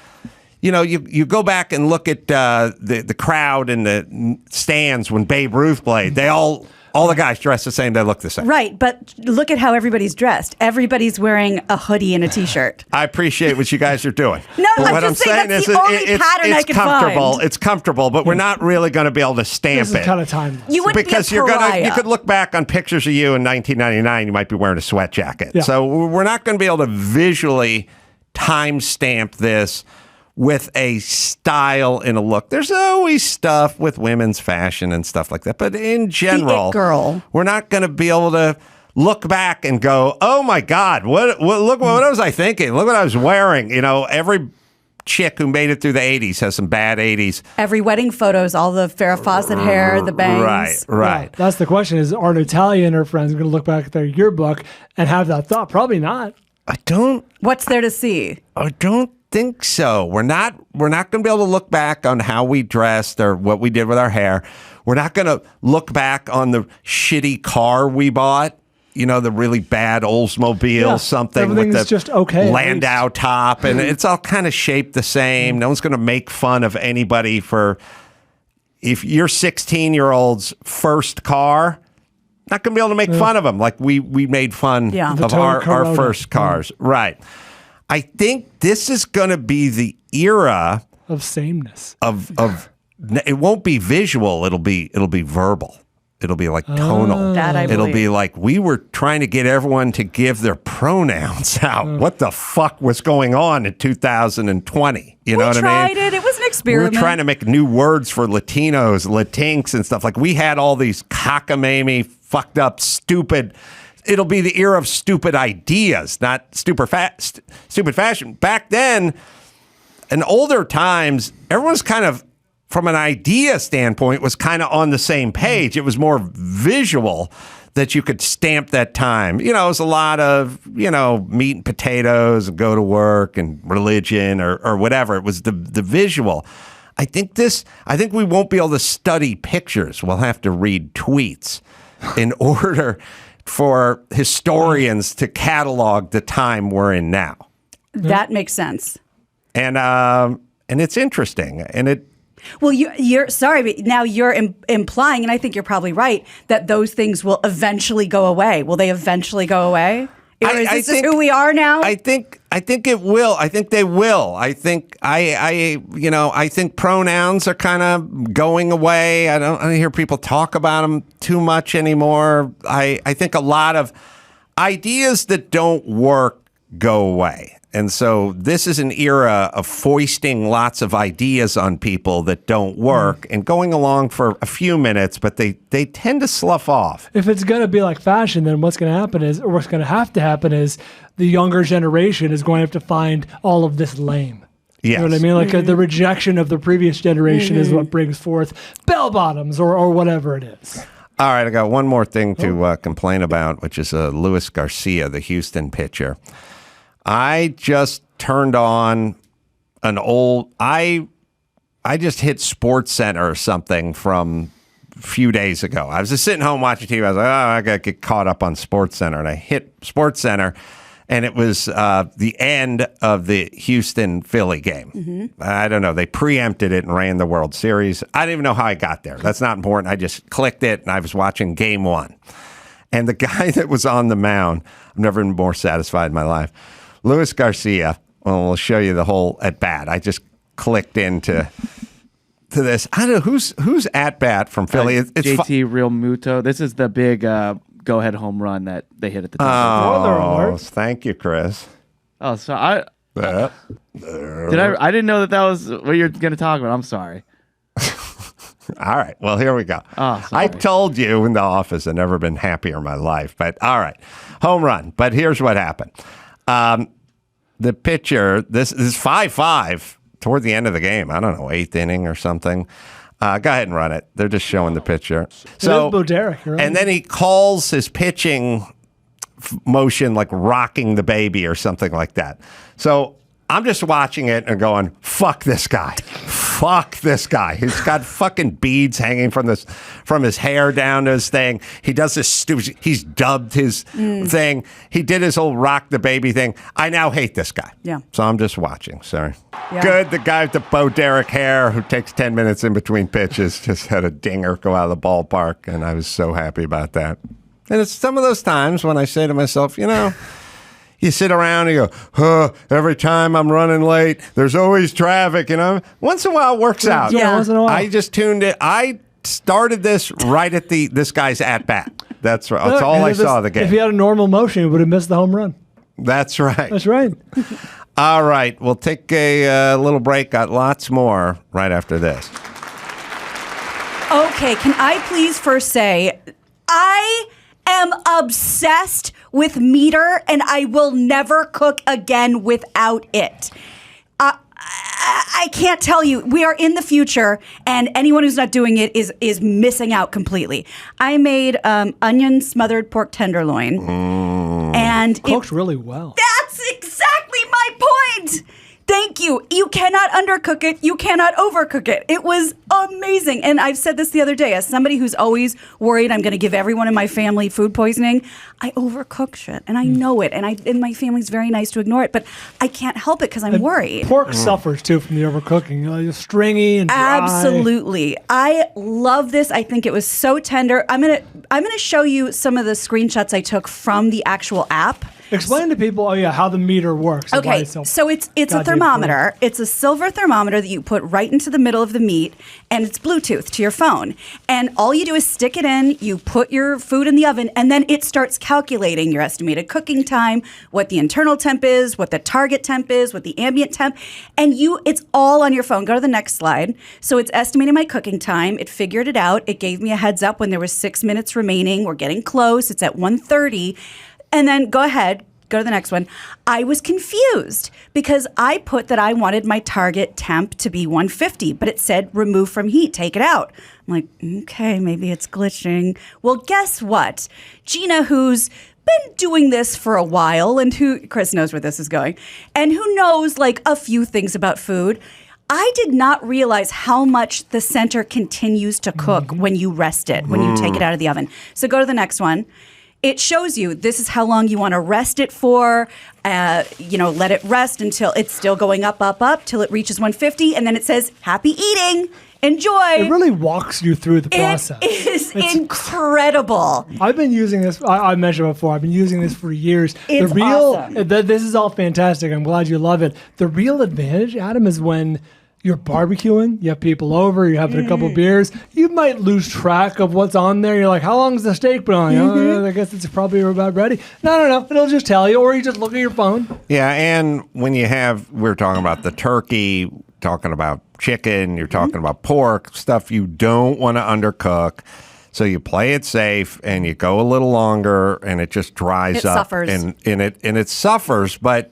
S2: You know, you go back and look at the crowd in the stands when Babe Ruth played. They all the guys dress the same. They look the same.
S3: Right, but look at how everybody's dressed. Everybody's wearing a hoodie and a T-shirt.
S2: I appreciate what you guys are doing.
S3: No,
S2: but
S3: I'm just saying that's the only pattern I could
S2: comfortable.
S3: find.
S2: It's comfortable, but we're not really going to be able to stamp
S5: This
S2: it.
S5: is kind of time.
S3: You wouldn't
S2: Because
S3: be a pariah.
S2: you could look back on pictures of you in 1999. You might be wearing a sweat jacket.
S5: Yeah.
S2: So we're not going to be able to visually timestamp this with a style and a look. There's always stuff with women's fashion and stuff like that. But in general,
S3: girl.
S2: we're not going to be able to look back and go, oh my God, what was I thinking? Look what I was wearing. You know, every chick who made it through the 80s has some bad 80s.
S3: Every wedding photos, all the Farrah Fawcett hair, the bangs.
S2: Right.
S5: Wow. That's the question is, are Natalia and her friends going to look back at their yearbook and have that thought? Probably not.
S3: What's there to see?
S2: I don't think so. We're not going to be able to look back on how we dressed or what we did with our hair. We're not going to look back on the shitty car we bought. You know, the really bad Oldsmobile something with the
S5: just okay,
S2: Landau top, and it's all kind of shaped the same. No one's going to make fun of anybody for if your 16-year-old's first car. Not going to be able to make fun of them like we made fun of our first cars. Right. I think this is going to be the era
S5: of sameness.
S2: Of it won't be visual. It'll be verbal. It'll be like tonal.
S3: That I believe.
S2: It'll be like we were trying to get everyone to give their pronouns out. What the fuck was going on in 2020? You know what I mean?
S3: We tried it. It was an experiment.
S2: We were trying to make new words for Latinos, Latinx, and stuff. Like we had all these cockamamie, fucked up, stupid. It'll be the era of stupid ideas, not stupid fashion. Back then, in older times, everyone's kind of, from an idea standpoint, was kind of on the same page. It was more visual that you could stamp that time. You know, it was a lot of, you know, meat and potatoes and go to work and religion or whatever. It was the visual. I think we won't be able to study pictures. We'll have to read tweets in order for historians to catalog the time we're in now.
S3: That makes sense.
S2: And it's interesting. And
S3: well, you're sorry, but now you're implying, and I think you're probably right, that those things will eventually go away. Will they eventually go away? Or is this just who we are now?
S2: I think it will. I think they will. I think I think pronouns are kind of going away. I don't hear people talk about them too much anymore. I think a lot of ideas that don't work go away. And so this is an era of foisting lots of ideas on people that don't work and going along for a few minutes, but they tend to slough off.
S5: If it's going to be like fashion, then what's going to happen is, or what's going to have to happen is the younger generation is going to have to find all of this lame.
S2: Yes.
S5: You know what I mean? Like the rejection of the previous generation is what brings forth bell bottoms or whatever it is.
S2: All right, I got one more thing to complain about, which is Luis Garcia, the Houston pitcher. I just turned on an old. I just hit Sports Center or something from few days ago. I was just sitting home watching TV. I was like, I got to get caught up on SportsCenter. And I hit SportsCenter, and it was the end of the Houston-Philly game. Mm-hmm. I don't know. They preempted it and ran the World Series. I didn't even know how I got there. That's not important. I just clicked it, and I was watching Game 1. And the guy that was on the mound, I've never been more satisfied in my life, Luis Garcia. Well, we'll show you the whole at-bat. I just clicked into this. I don't know who's at bat from Philly. It's
S7: JT Realmuto. This is the big go-ahead home run that they hit at the
S2: time. Oh, thank you, Chris.
S7: Oh, so I didn't know that was what you're going to talk about. I'm sorry.
S2: All right. Well, here we go.
S7: Oh,
S2: I told you in the office I've never been happier in my life. But all right, home run. But here's what happened. The pitcher. This is 5-5. Toward the end of the game, I don't know, 8th inning or something. Go ahead and run it. They're just showing the pitcher. So,
S5: Bo Derek, right?
S2: And then he calls his pitching motion like rocking the baby or something like that. So I'm just watching it and going, fuck this guy. Fuck this guy. He's got fucking beads hanging from his hair down to his thing. He does this stupid, he's dubbed his thing. He did his whole rock the baby thing. I now hate this guy.
S3: Yeah.
S2: So I'm just watching. Sorry.
S3: Yeah.
S2: Good. The guy with the Bo Derek hair who takes 10 minutes in between pitches just had a dinger go out of the ballpark. And I was so happy about that. And it's some of those times when I say to myself, you sit around and you go, every time I'm running late, there's always traffic. Once in a while it works out.
S5: Yeah, once in a while.
S2: I just tuned it. I started this right at this guy's at bat. That's right. That's all I saw of the game.
S5: If he had a normal motion, he would have missed the home run.
S2: That's right.
S5: That's right.
S2: All right. We'll take a little break. Got lots more right after this.
S3: Okay. Can I please first say, I am obsessed with meter, and I will never cook again without it. I can't tell you. We are in the future, and anyone who's not doing it is missing out completely. I made onion-smothered pork tenderloin, and
S5: cooked really well.
S3: That's exactly my point. Thank you. You cannot undercook it. You cannot overcook it. It was amazing. And I've said this the other day, as somebody who's always worried I'm going to give everyone in my family food poisoning, I overcook shit. And I know it. And my family's very nice to ignore it. But I can't help it because I'm worried.
S5: Pork suffers, too, from the overcooking. It's stringy and dry.
S3: Absolutely. I love this. I think it was so tender. I'm gonna show you some of the screenshots I took from the actual app.
S5: Explain to people, how the meter works.
S3: Okay, so it's a thermometer. It's a silver thermometer that you put right into the middle of the meat, and it's Bluetooth to your phone. And all you do is stick it in, you put your food in the oven, and then it starts calculating your estimated cooking time, what the internal temp is, what the target temp is, what the ambient temp, and it's all on your phone. Go to the next slide. So it's estimating my cooking time. It figured it out. It gave me a heads up when there was 6 minutes remaining. We're getting close. It's at 1:30. And then go ahead, go to the next one. I was confused because I put that I wanted my target temp to be 150, but it said remove from heat, take it out. I'm like, okay, maybe it's glitching. Well, guess what? Gina, who's been doing this for a while and Chris knows where this is going, and who knows like a few things about food, I did not realize how much the center continues to cook when you rest it, when you take it out of the oven. So go to the next one. It shows you this is how long you want to rest it for. Let it rest until it's still going up, till it reaches 150. And then it says, happy eating. Enjoy.
S5: It really walks you through the process.
S3: It's incredible.
S5: I've been using this. I mentioned before. I've been using this for years.
S3: It's awesome.
S5: This is all fantastic. I'm glad you love it. The real advantage, Adam, is when you're barbecuing, you have people over, you're having a couple beers, you might lose track of what's on there. You're like, how long is the steak been on? I guess it's probably about ready. No. It'll just tell you, or you just look at your phone.
S2: Yeah, and when we're talking about the turkey, talking about chicken, you're talking about pork, stuff you don't want to undercook. So you play it safe and you go a little longer and it just dries up.
S3: Suffers.
S2: And it suffers, but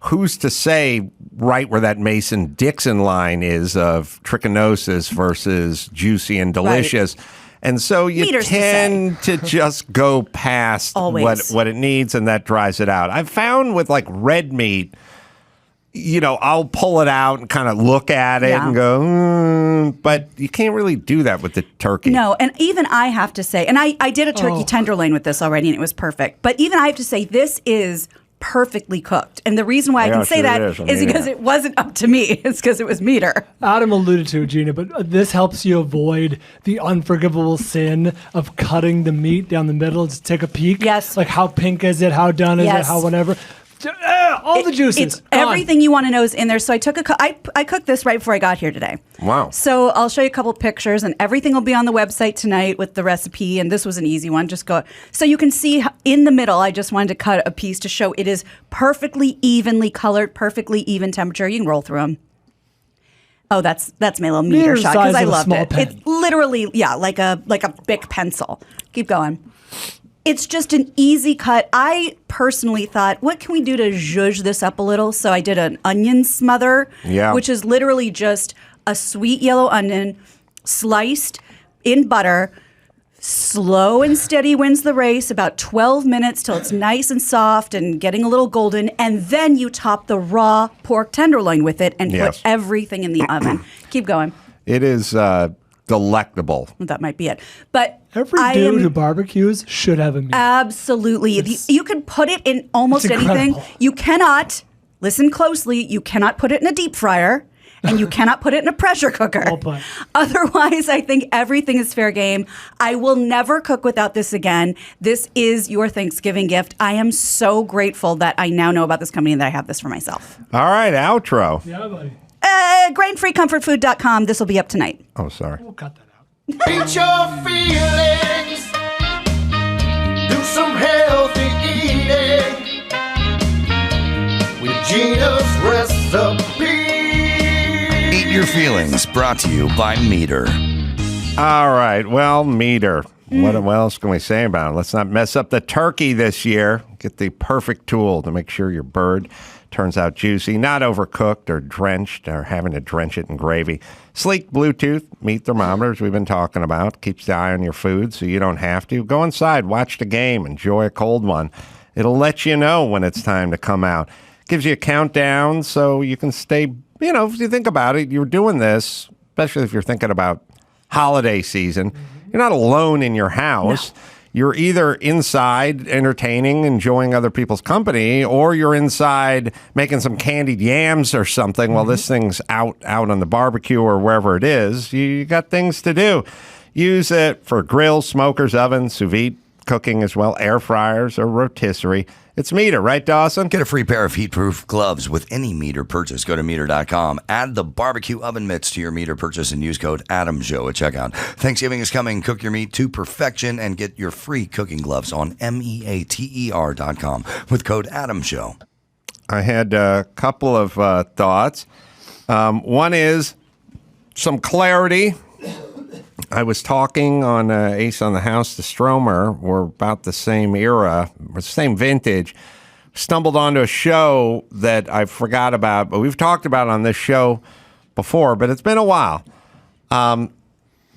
S2: who's to say right where that Mason-Dixon line is of trichinosis versus juicy and delicious? Right. And so you
S3: Meters
S2: tend to just go past what it needs, and that dries it out. I've found with like red meat, I'll pull it out and kind of look at it and go, but you can't really do that with the turkey.
S3: No, and even I have to say, and I did a turkey tenderloin with this already, and it was perfect. But even I have to say, this is perfectly cooked. And the reason why I can say that is because it wasn't up to me. It's because it was meter.
S5: Adam alluded to it, Gina, but this helps you avoid the unforgivable sin of cutting the meat down the middle. Just take a peek.
S3: Yes.
S5: Like how pink is it? How done is it? How whatever. All the juices.
S3: It's everything you want to know is in there. So I took I cooked this right before I got here today.
S2: Wow.
S3: So I'll show you a couple pictures, and everything will be on the website tonight with the recipe. And this was an easy one. Just go. So you can see in the middle, I just wanted to cut a piece to show it is perfectly evenly colored, perfectly even temperature. You can roll through them. Oh, that's my little meter shot because I loved it.
S5: Pen.
S3: It's literally, like a Bic pencil. Keep going. It's just an easy cut. I personally thought, what can we do to zhuzh this up a little? So I did an onion smother, which is literally just a sweet yellow onion sliced in butter. Slow and steady wins the race, about 12 minutes till it's nice and soft and getting a little golden. And then you top the raw pork tenderloin with it and put everything in the oven. Keep going.
S2: It is delectable.
S3: That might be it. But
S5: every dude who barbecues should have a meat.
S3: Absolutely. You can put it in almost anything. You cannot, listen closely, you cannot put it in a deep fryer. And you cannot put it in a pressure cooker. Otherwise, I think everything is fair game. I will never cook without this again. This is your Thanksgiving gift. I am so grateful that I now know about this company and that I have this for myself.
S2: All right, outro.
S5: Yeah, buddy.
S3: Grain-freecomfortfood.com. This will be up tonight.
S2: Oh, sorry.
S5: We'll cut that out.
S8: Beat your feelings. Do some healthy eating with Gina's recipe.
S1: Eat Your Feelings, brought to you by Meter.
S2: All right. Well, Meter. What else can we say about it? Let's not mess up the turkey this year. Get the perfect tool to make sure your bird turns out juicy, not overcooked or drenched or having to drench it in gravy. Sleek Bluetooth meat thermometers we've been talking about. Keeps the eye on your food so you don't have to. Go inside, watch the game, enjoy a cold one. It'll let you know when it's time to come out. Gives you a countdown so you can stay, if you think about it, you're doing this, especially if you're thinking about holiday season. You're not alone in your house. No. You're either inside entertaining, enjoying other people's company, or you're inside making some candied yams or something while this thing's out on the barbecue or wherever it is. You got things to do. Use it for grills, smokers, ovens, sous vide cooking as well, air fryers or rotisserie. It's Meter, right, Dawson?
S1: Get a free pair of heat-proof gloves with any Meter purchase. Go to Meter.com. Add the barbecue oven mitts to your Meter purchase and use code ADAMSHOW at checkout. Thanksgiving is coming. Cook your meat to perfection and get your free cooking gloves on MEATER.com with code ADAMSHOW.
S2: I had a couple of thoughts. One is some clarity. I was talking on Ace on the House to Stromer. We're about the same era, the same vintage. Stumbled onto a show that I forgot about, but we've talked about on this show before, but it's been a while.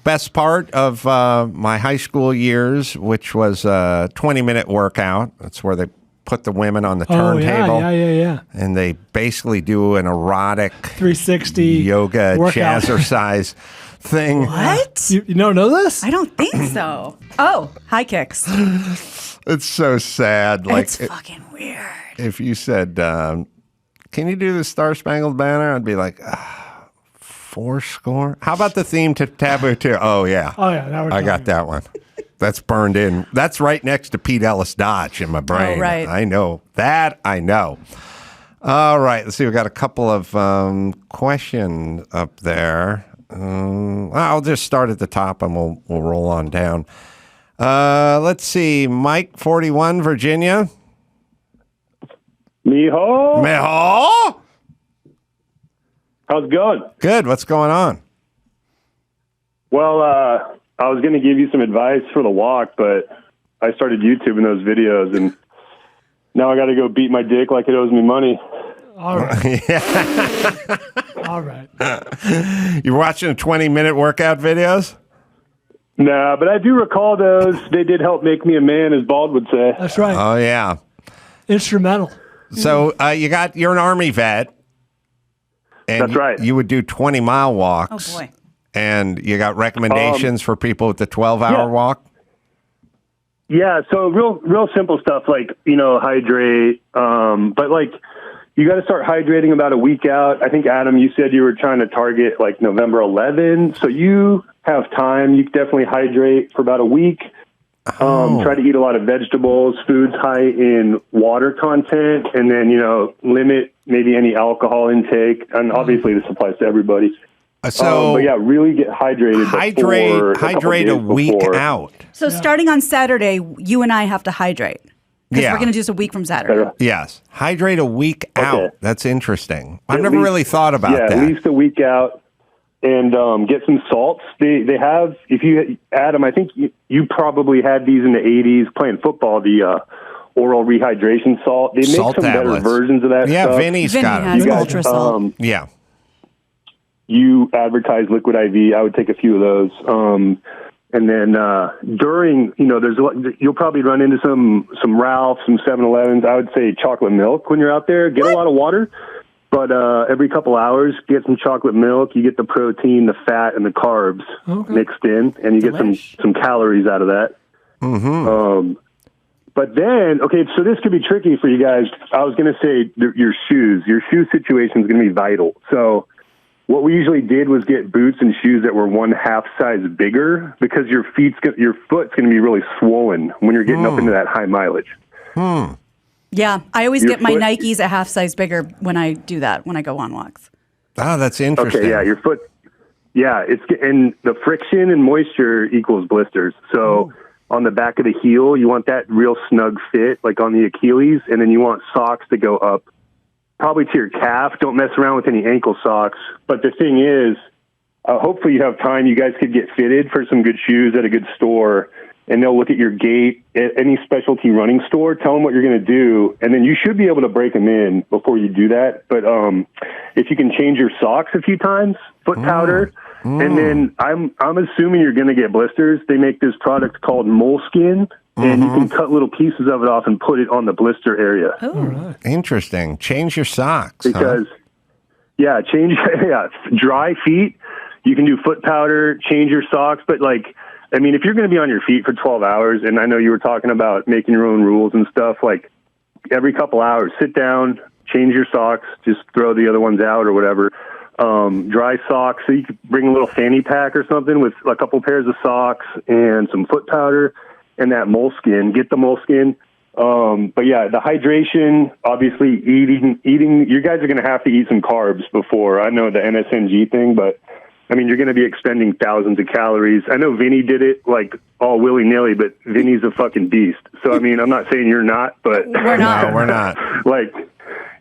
S2: Best part of my high school years, which was a 20-minute workout. That's where they put the women on the turntable.
S5: Yeah.
S2: And they basically do an erotic
S5: 360
S2: yoga
S5: workout.
S2: jazzercise thing.
S3: What?
S5: You don't know this?
S3: I don't think so. Oh, high kicks.
S2: It's so sad.
S3: It's fucking weird.
S2: If you said, can you do the Star Spangled Banner? I'd be like, 4 How about the theme to Taboo 2? Oh, yeah.
S5: Now we're
S2: I got that one. That's burned in. That's right next to Pete Ellis Dodge in my brain.
S3: Oh, right.
S2: I know. That I know. All right. Let's see. We got a couple of questions up there. I'll just start at the top and we'll roll on down. Let's see. Mike, 41, Virginia.
S9: Mijo. How's it going?
S2: Good. What's going on?
S9: Well, I was going to give you some advice for the walk, but I started YouTubing those videos, and now I got to go beat my dick like it owes me money.
S5: All right. All right.
S2: You're watching 20-minute workout videos?
S9: Nah, but I do recall those. They did help make me a man, as Bald would say.
S5: That's right.
S2: Oh, yeah.
S5: Instrumental.
S2: So you're an Army vet. And
S9: That's right.
S2: You would do 20-mile walks.
S3: Oh, boy.
S2: And you got recommendations for people with the 12-hour walk?
S9: Yeah, so real simple stuff like, hydrate. But like, you got to start hydrating about a week out. I think, Adam, you said you were trying to target like November 11. So you have time. You can definitely hydrate for about a week. Try to eat a lot of vegetables, foods high in water content, and then, limit maybe any alcohol intake. And obviously this applies to everybody. But yeah, really get hydrated.
S2: Hydrate a week out.
S3: So starting on Saturday, you and I have to hydrate. Because we're going to do this a week from Saturday.
S2: Yes. Hydrate a week out. That's interesting. I've never really thought about that.
S9: At least a week out. And get some salts. They have, Adam, I think you probably had these in the 80s playing football, the oral rehydration salt. They make
S2: salt
S9: some
S2: tablets.
S9: better versions of that stuff.
S2: Vinny
S3: has ultra salt.
S9: You advertise Liquid IV. I would take a few of those. And then during, you'll probably run into some Ralphs, some 7-Elevens. I would say chocolate milk when you're out there. Get a lot of water. But every couple hours, get some chocolate milk. You get the protein, the fat, and the carbs mixed in, and you get some calories out of that.
S2: Mm-hmm.
S9: But then, so this could be tricky for you guys. I was going to say your shoes. Your shoe situation is going to be vital. So what we usually did was get boots and shoes that were 1/2 size bigger because your foot's going to be really swollen when you're getting up into that high mileage.
S3: Yeah, I always get my Nikes a half size bigger when I do that, when I go on walks.
S2: Oh, that's interesting.
S9: Okay, yeah, your foot, and the friction and moisture equals blisters. So on the back of the heel, you want that real snug fit, like on the Achilles, and then you want socks to go up probably to your calf. Don't mess around with any ankle socks. But the thing is, hopefully you have time. You guys could get fitted for some good shoes at a good store, and they'll look at your gait at any specialty running store, tell them what you're going to do, and then you should be able to break them in before you do that. But if you can change your socks a few times, foot powder, and then I'm assuming you're going to get blisters. They make this product called Moleskin, and you can cut little pieces of it off and put it on the blister area.
S2: Oh, interesting. Change your socks.
S9: Because, dry feet, you can do foot powder, change your socks, but if you're going to be on your feet for 12 hours, and I know you were talking about making your own rules and stuff, like every couple hours, sit down, change your socks, just throw the other ones out or whatever. Dry socks, so you could bring a little fanny pack or something with a couple pairs of socks and some foot powder and that moleskin. Get the moleskin. But yeah, the hydration, obviously eating, you guys are going to have to eat some carbs before. I know the NSNG thing, but you're going to be expending thousands of calories. I know Vinny did it like all willy-nilly, but Vinny's a fucking beast. So, I'm not saying you're not, but
S3: we're not.
S2: No, we're not.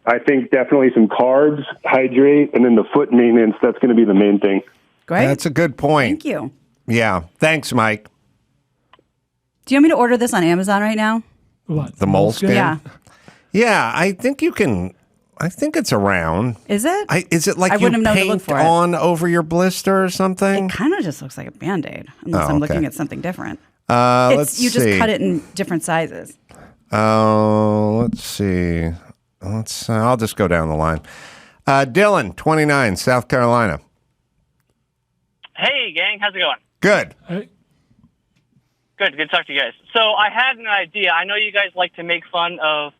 S9: I think definitely some carbs, hydrate, and then the foot maintenance, that's going to be the main thing.
S3: Great.
S2: That's a good point.
S3: Thank you.
S2: Yeah. Thanks, Mike.
S3: Do you want me to order this on Amazon right now?
S5: What?
S2: The moleskin?
S3: Yeah.
S2: Yeah, I think you can. I think it's around.
S3: Is it?
S2: Is it like
S3: I
S2: you
S3: wouldn't have known to look
S2: paint
S3: for it.
S2: on over your blister or something?
S3: It kind of just looks like a Band-Aid, unless I'm looking at something different.
S2: Let's see.
S3: You just cut it in different sizes.
S2: Let's see. I'll just go down the line. Dylan, 29, South Carolina.
S10: Hey, gang. How's it going?
S2: Good.
S5: Hey.
S10: Good to talk to you guys. So I had an idea. I know you guys like to make fun of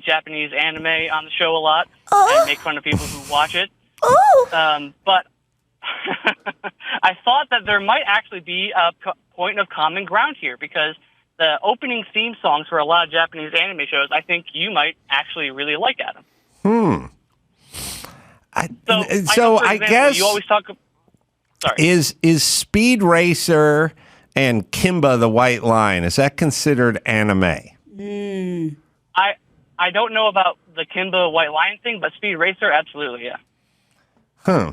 S10: Japanese anime on the show a lot and make fun of people who watch it. But I thought that there might actually be a point of common ground here because the opening theme songs for a lot of Japanese anime shows, I think you might actually really like, Adam.
S2: So I guess
S10: you always talk. Sorry.
S2: Is Speed Racer and Kimba the White Line, is that considered anime?
S10: I don't know about the Kimba White Line thing, but Speed Racer, absolutely, yeah.
S2: Huh.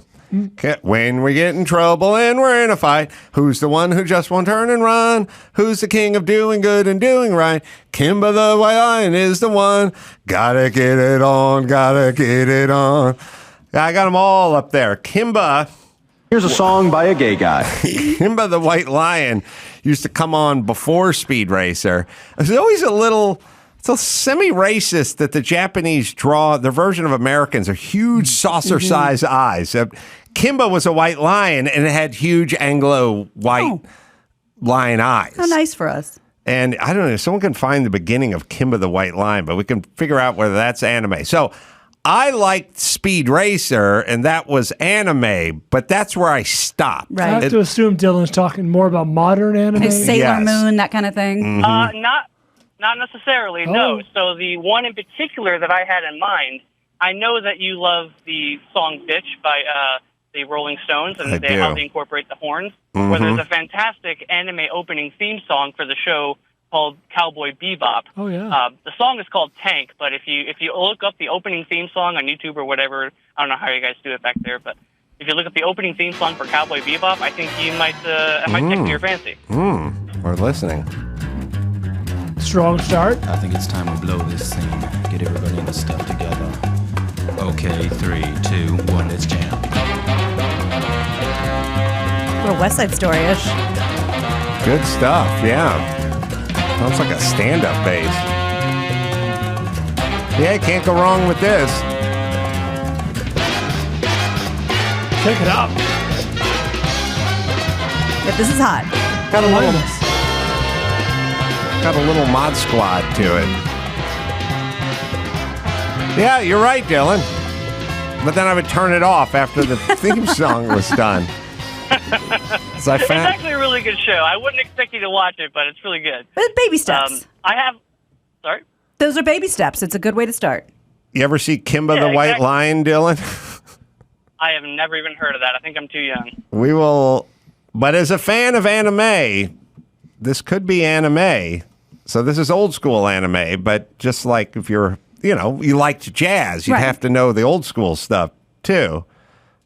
S2: When we get in trouble and we're in a fight, who's the one who just won't turn and run? Who's the king of doing good and doing right? Kimba the White Lion is the one. Gotta get it on, gotta get it on. I got them all up there. Kimba.
S11: Here's a song by a gay guy.
S2: Kimba the White Lion used to come on before Speed Racer. It's always It's a semi-racist that the Japanese draw. Their version of Americans are huge saucer-sized eyes. Kimba was a white lion, and it had huge Anglo-white lion eyes.
S3: How nice for us.
S2: And I don't know if someone can find the beginning of Kimba the White Lion, but we can figure out whether that's anime. So I liked Speed Racer, and that was anime, but that's where I stopped.
S5: Right. I have to assume Dylan's talking more about modern anime.
S3: Like Sailor Moon, that kind of thing.
S2: Mm-hmm.
S10: Not necessarily, no. So the one in particular that I had in mind, I know that you love the song Bitch by the Rolling Stones and how they incorporate the horns.
S2: Mm-hmm.
S10: Where there's a fantastic anime opening theme song for the show called Cowboy Bebop.
S5: Oh, yeah.
S10: The song is called Tank, but if you look up the opening theme song on YouTube or whatever, I don't know how you guys do it back there, but if you look up the opening theme song for Cowboy Bebop, I think you might take to your fancy.
S2: We're listening.
S5: Strong start.
S12: I think it's time we blow this scene. Get everybody in the stuff together. Okay, 3, 2, 1, let's jam.
S3: A little West Side Story-ish.
S2: Good stuff, yeah. Sounds like a stand-up bass. Yeah, can't go wrong with this.
S5: Check it out.
S3: Yeah, this is hot.
S2: Got a little Mod Squad to it. Yeah, you're right, Dylan. But then I would turn it off after the theme song was done.
S10: It's actually a really good show. I wouldn't expect you to watch it, but it's really good.
S3: But baby steps.
S10: Sorry?
S3: Those are baby steps. It's a good way to start.
S2: You ever see Kimba the White Lion, Dylan?
S10: I have never even heard of that. I think I'm too young.
S2: We will. But as a fan of anime, this could be anime. So this is old school anime, but just like if you're, you liked jazz, you'd have to know the old school stuff too.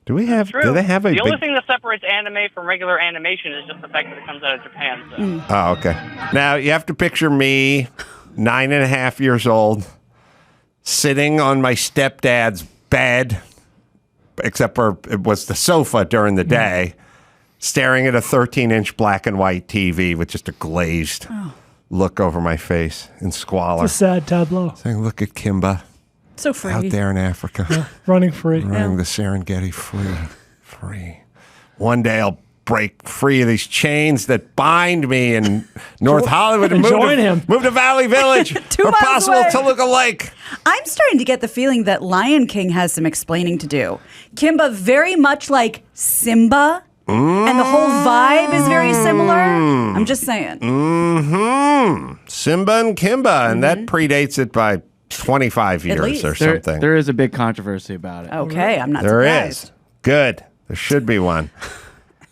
S2: Do they have
S10: the only thing that separates anime from regular animation is just the fact that it comes out of Japan. So.
S2: Oh, okay. Now you have to picture me, 9.5 years old, sitting on my stepdad's bed, except for it was the sofa during the day, staring at a 13-inch black and white TV with just a glazed look over my face in squalor.
S5: It's a sad tableau.
S2: Saying, look at Kimba.
S3: So free.
S2: Out there in Africa.
S5: Yeah, running free.
S2: Running the Serengeti free. One day I'll break free of these chains that bind me in North Hollywood and move to Valley Village.
S3: 2
S2: or
S3: miles
S2: possible
S3: away.
S2: Toluca Lake.
S3: I'm starting to get the feeling that Lion King has some explaining to do. Kimba very much like Simba. And the whole vibe is very similar. I'm just saying.
S2: Simba and Kimba, and that predates it by 25 years or something.
S7: There is a big controversy about it.
S3: Okay, I'm not
S2: There
S3: surprised.
S2: is. Good. There should be one.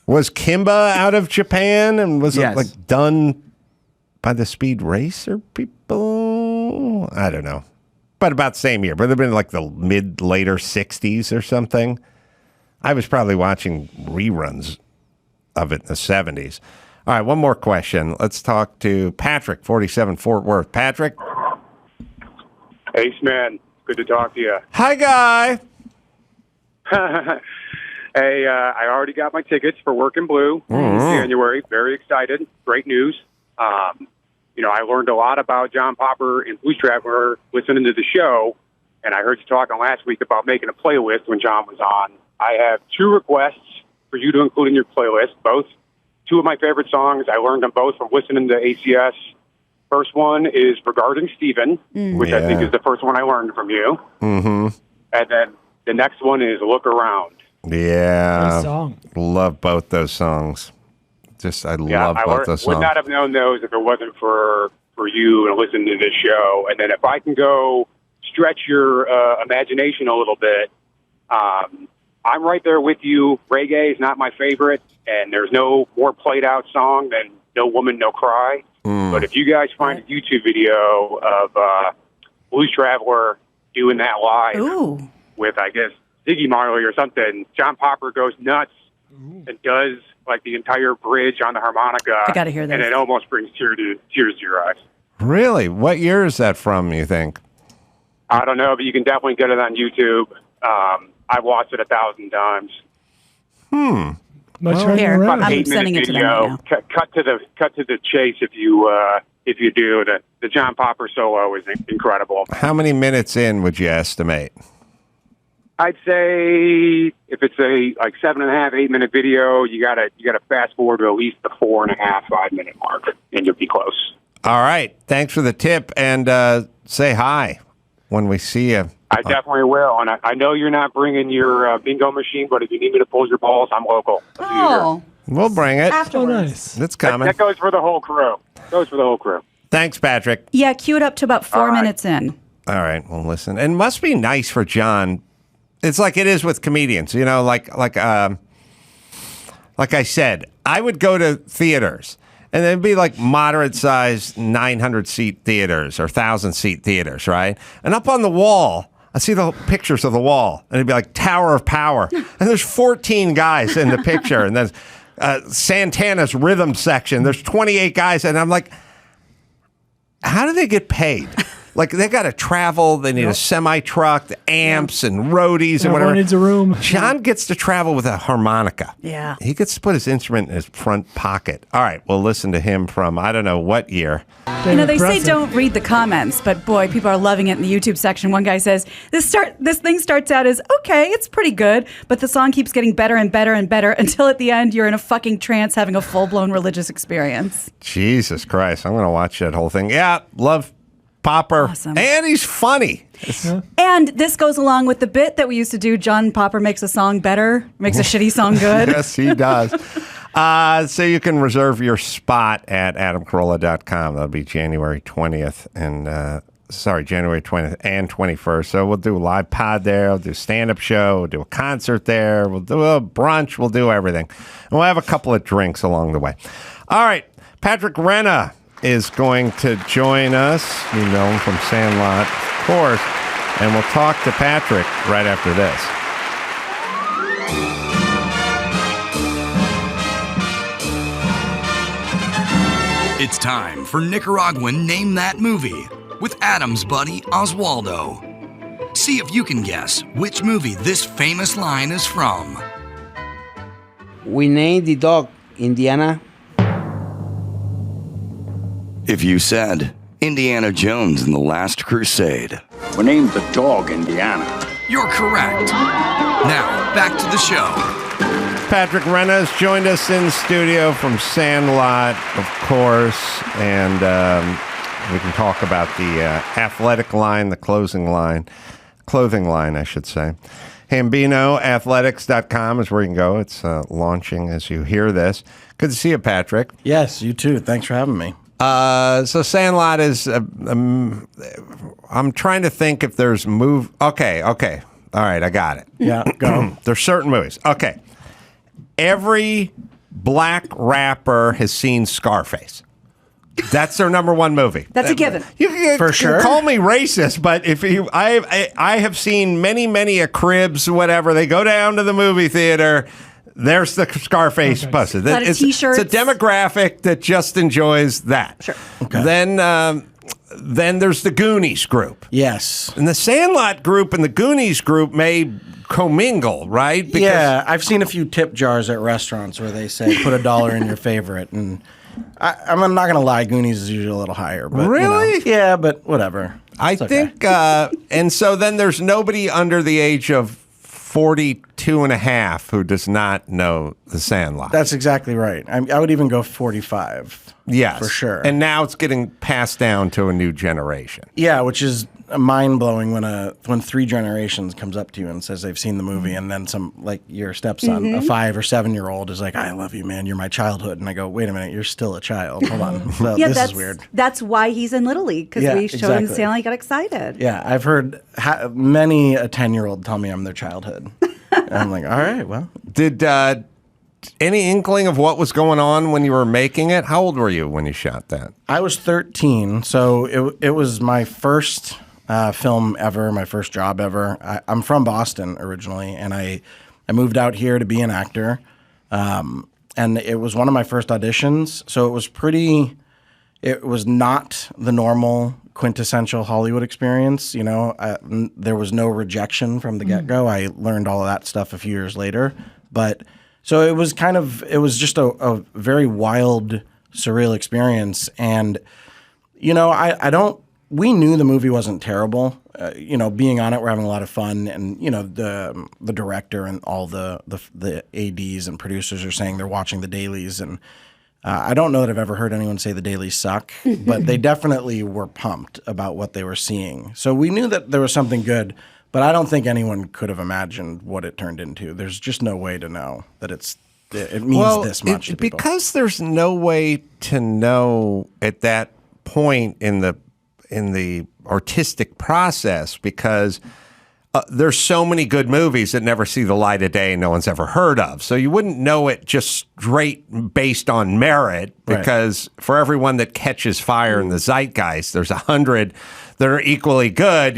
S2: Was Kimba out of Japan, and was it like done by the Speed Racer people? I don't know. But about the same year. But it would have been like the later 60s or something. I was probably watching reruns of it in the 70s. All right, one more question. Let's talk to Patrick, 47 Fort Worth. Patrick?
S13: Ace man, good to talk to you.
S2: Hi, guy.
S13: Hey, I already got my tickets for Workin' Blue in January. Very excited. Great news. I learned a lot about John Popper and Blues Traveler listening to the show, and I heard you talking last week about making a playlist when John was on. I have 2 requests for you to include in your playlist, both 2 of my favorite songs. I learned them both from listening to ACS. First one is Regarding Stephen, which I think is the first one I learned from you. Mm-hmm. And then the next one is Look Around.
S2: Yeah.
S5: Good song.
S2: Love both those songs. I love both those songs.
S13: Would not have known those if it wasn't for you and listening to this show. And then if I can go stretch your imagination a little bit, I'm right there with you. Reggae is not my favorite, and there's no more played out song than No Woman, No Cry. But if you guys find a YouTube video of Blues Traveler doing that live with, I guess, Ziggy Marley or something, John Popper goes nuts and does like the entire bridge on the harmonica.
S3: I got to hear this.
S13: And it almost brings tears to your eyes.
S2: Really? What year is that from, you think?
S13: I don't know, but you can definitely get it on YouTube. I've watched it 1,000 times.
S5: Here,
S13: About an
S3: I'm
S13: 8-minute
S3: sending it to them
S13: video.
S3: right now.
S13: Cut to the chase if you if you do. The John Popper solo is incredible.
S2: How many minutes in would you estimate?
S13: I'd say if it's a 7.5, 8 minute video, you gotta fast forward to at least the 4.5, 5 minute mark, and you'll be close.
S2: All right. Thanks for the tip, and say hi when we see you.
S13: I definitely will, and I know you're not bringing your bingo machine, but if you need me to pull your balls, I'm local.
S3: Oh,
S2: we'll bring it.
S3: afterwards.
S5: Nice.
S2: It's coming.
S13: That goes for the whole crew.
S2: Thanks, Patrick.
S3: Yeah, cue it up to about 4 minutes in.
S2: All right. Well, listen. And it must be nice for John. It's like it is with comedians, you know, like I said, I would go to theaters and it'd be like moderate sized 900-seat theaters or 1,000-seat theaters, right? And up on the wall, I see the pictures of the wall and it'd be like Tower of Power. And there's 14 guys in the picture. And then Santana's rhythm section, there's 28 guys. And I'm like, how do they get paid? Like, they got to travel. They need a semi-truck, the amps and roadies and whatever.
S5: Everyone needs a room.
S2: John gets to travel with a harmonica.
S3: Yeah.
S2: He gets to put his instrument in his front pocket. All right, we'll listen to him from, I don't know what year.
S3: You know, they say don't read the comments, but boy, people are loving it in the YouTube section. One guy says, this thing starts out as, okay, it's pretty good, but the song keeps getting better and better and better until at the end you're in a fucking trance having a full-blown religious experience.
S2: Jesus Christ, I'm going to watch that whole thing. Yeah, love Popper.
S3: Awesome.
S2: And he's funny.
S3: And this goes along with the bit that we used to do. John Popper makes a song better, makes a shitty song good.
S2: Yes, he does. So you can reserve your spot at adamcarolla.com. That'll be January 20th and January 20th and 21st. So we'll do a live pod there. We'll do a stand-up show. We'll do a concert there. We'll do a brunch. We'll do everything. And we'll have a couple of drinks along the way. All right. Patrick Renna is going to join us. You know him from Sandlot, of course. And we'll talk to Patrick right after this.
S1: It's time for Nicaraguan Name That Movie with Adam's buddy Oswaldo. See if you can guess which movie this famous line is from.
S14: We named the dog Indiana.
S1: If you said Indiana Jones and the Last Crusade,
S15: We named the dog Indiana.
S1: you're correct. Now, back to the show.
S2: Patrick Renna has joined us in the studio from Sandlot, of course, and we can talk about the athletic line, the clothing line, I should say. HambinoAthletics.com is where you can go. It's launching as you hear this. Good to see you, Patrick.
S16: Yes, you too. Thanks for having me.
S2: So Sandlot is, I'm trying to think if there's Okay. All right, I got it.
S16: Yeah, go.
S2: There's certain movies. Okay. Every black rapper has seen Scarface. That's their number one movie.
S3: That's a given.
S2: You
S16: For sure.
S2: Call me racist, but if I have seen many a Cribs, whatever. They go down to the movie theater. There's the Scarface poster. It's a demographic that just enjoys that.
S3: Sure.
S2: Okay. Then there's the Goonies group.
S16: Yes.
S2: And the Sandlot group and the Goonies group may commingle, right? Because
S16: yeah, I've seen a few tip jars at restaurants where they say put $1 in your favorite, and I'm not going to lie, Goonies is usually a little higher. But,
S2: really?
S16: Yeah, but whatever.
S2: I think, and so then there's nobody under the age of 42 and a half who does not know the Sandlot.
S16: That's exactly right. I would even go 45.
S2: Yes.
S16: For sure.
S2: And now it's getting passed down to a new generation.
S16: Yeah, which is mind-blowing when 3 generations comes up to you and says they've seen the movie, and then some, like your stepson, a 5 or 7-year-old is like, I love you, man, you're my childhood. And I go, wait a minute, you're still a child. Hold on. So
S3: Yeah,
S16: this
S3: that's
S16: is weird.
S3: That's why he's in Little League, because we showed him
S16: exactly.
S3: Sandlot, he got excited.
S16: Yeah, I've heard many a 10-year-old tell me I'm their childhood. And I'm like, all right, well.
S2: Did any inkling of what was going on when you were making it? How old were you when you shot that?
S16: I was 13, so it was my first film ever, my first job ever. I'm from Boston originally, and I moved out here to be an actor. And it was one of my first auditions, so it was not the normal quintessential Hollywood experience. You know, there was no rejection from the get-go. I learned all of that stuff a few years later. But so it was just a very wild, surreal experience. And I don't. We knew the movie wasn't terrible. Being on it, we're having a lot of fun, and the director and all the ADs and producers are saying they're watching the dailies, and I don't know that I've ever heard anyone say the dailies suck, but they definitely were pumped about what they were seeing. So we knew that there was something good, but I don't think anyone could have imagined what it turned into. There's just no way to know that it means this much to people.
S2: Because there's no way to know at that point in the artistic process, because there's so many good movies that never see the light of day and no one's ever heard of. So you wouldn't know it just straight based on merit, because for everyone that catches fire in the zeitgeist, there's 100 that are equally good.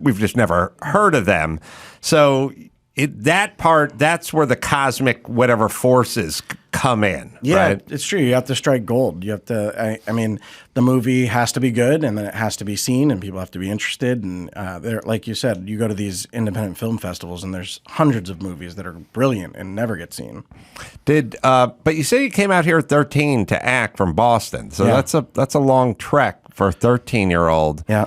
S2: We've just never heard of them. So that's where the cosmic whatever forces come in.
S16: Yeah,
S2: right?
S16: It's true. You have to strike gold. You have to. I mean, the movie has to be good, and then it has to be seen, and people have to be interested. And like you said, you go to these independent film festivals, and there's hundreds of movies that are brilliant and never get seen.
S2: But you say you came out here at 13 to act from Boston, so that's a long trek for a 13-year-old.
S16: Yeah.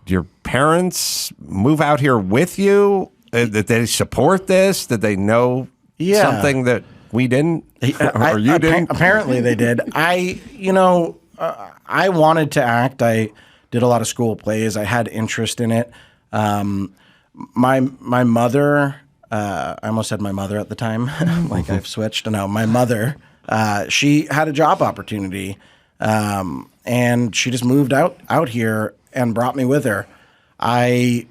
S2: Did your parents move out here with you? Did they support this? Did they know something that we didn't, or you didn't?
S16: Apparently they did. I wanted to act. I did a lot of school plays. I had interest in it. My mother, I almost said my mother at the time, like I've switched. No, my mother, she had a job opportunity, and she just moved out here and brought me with her. I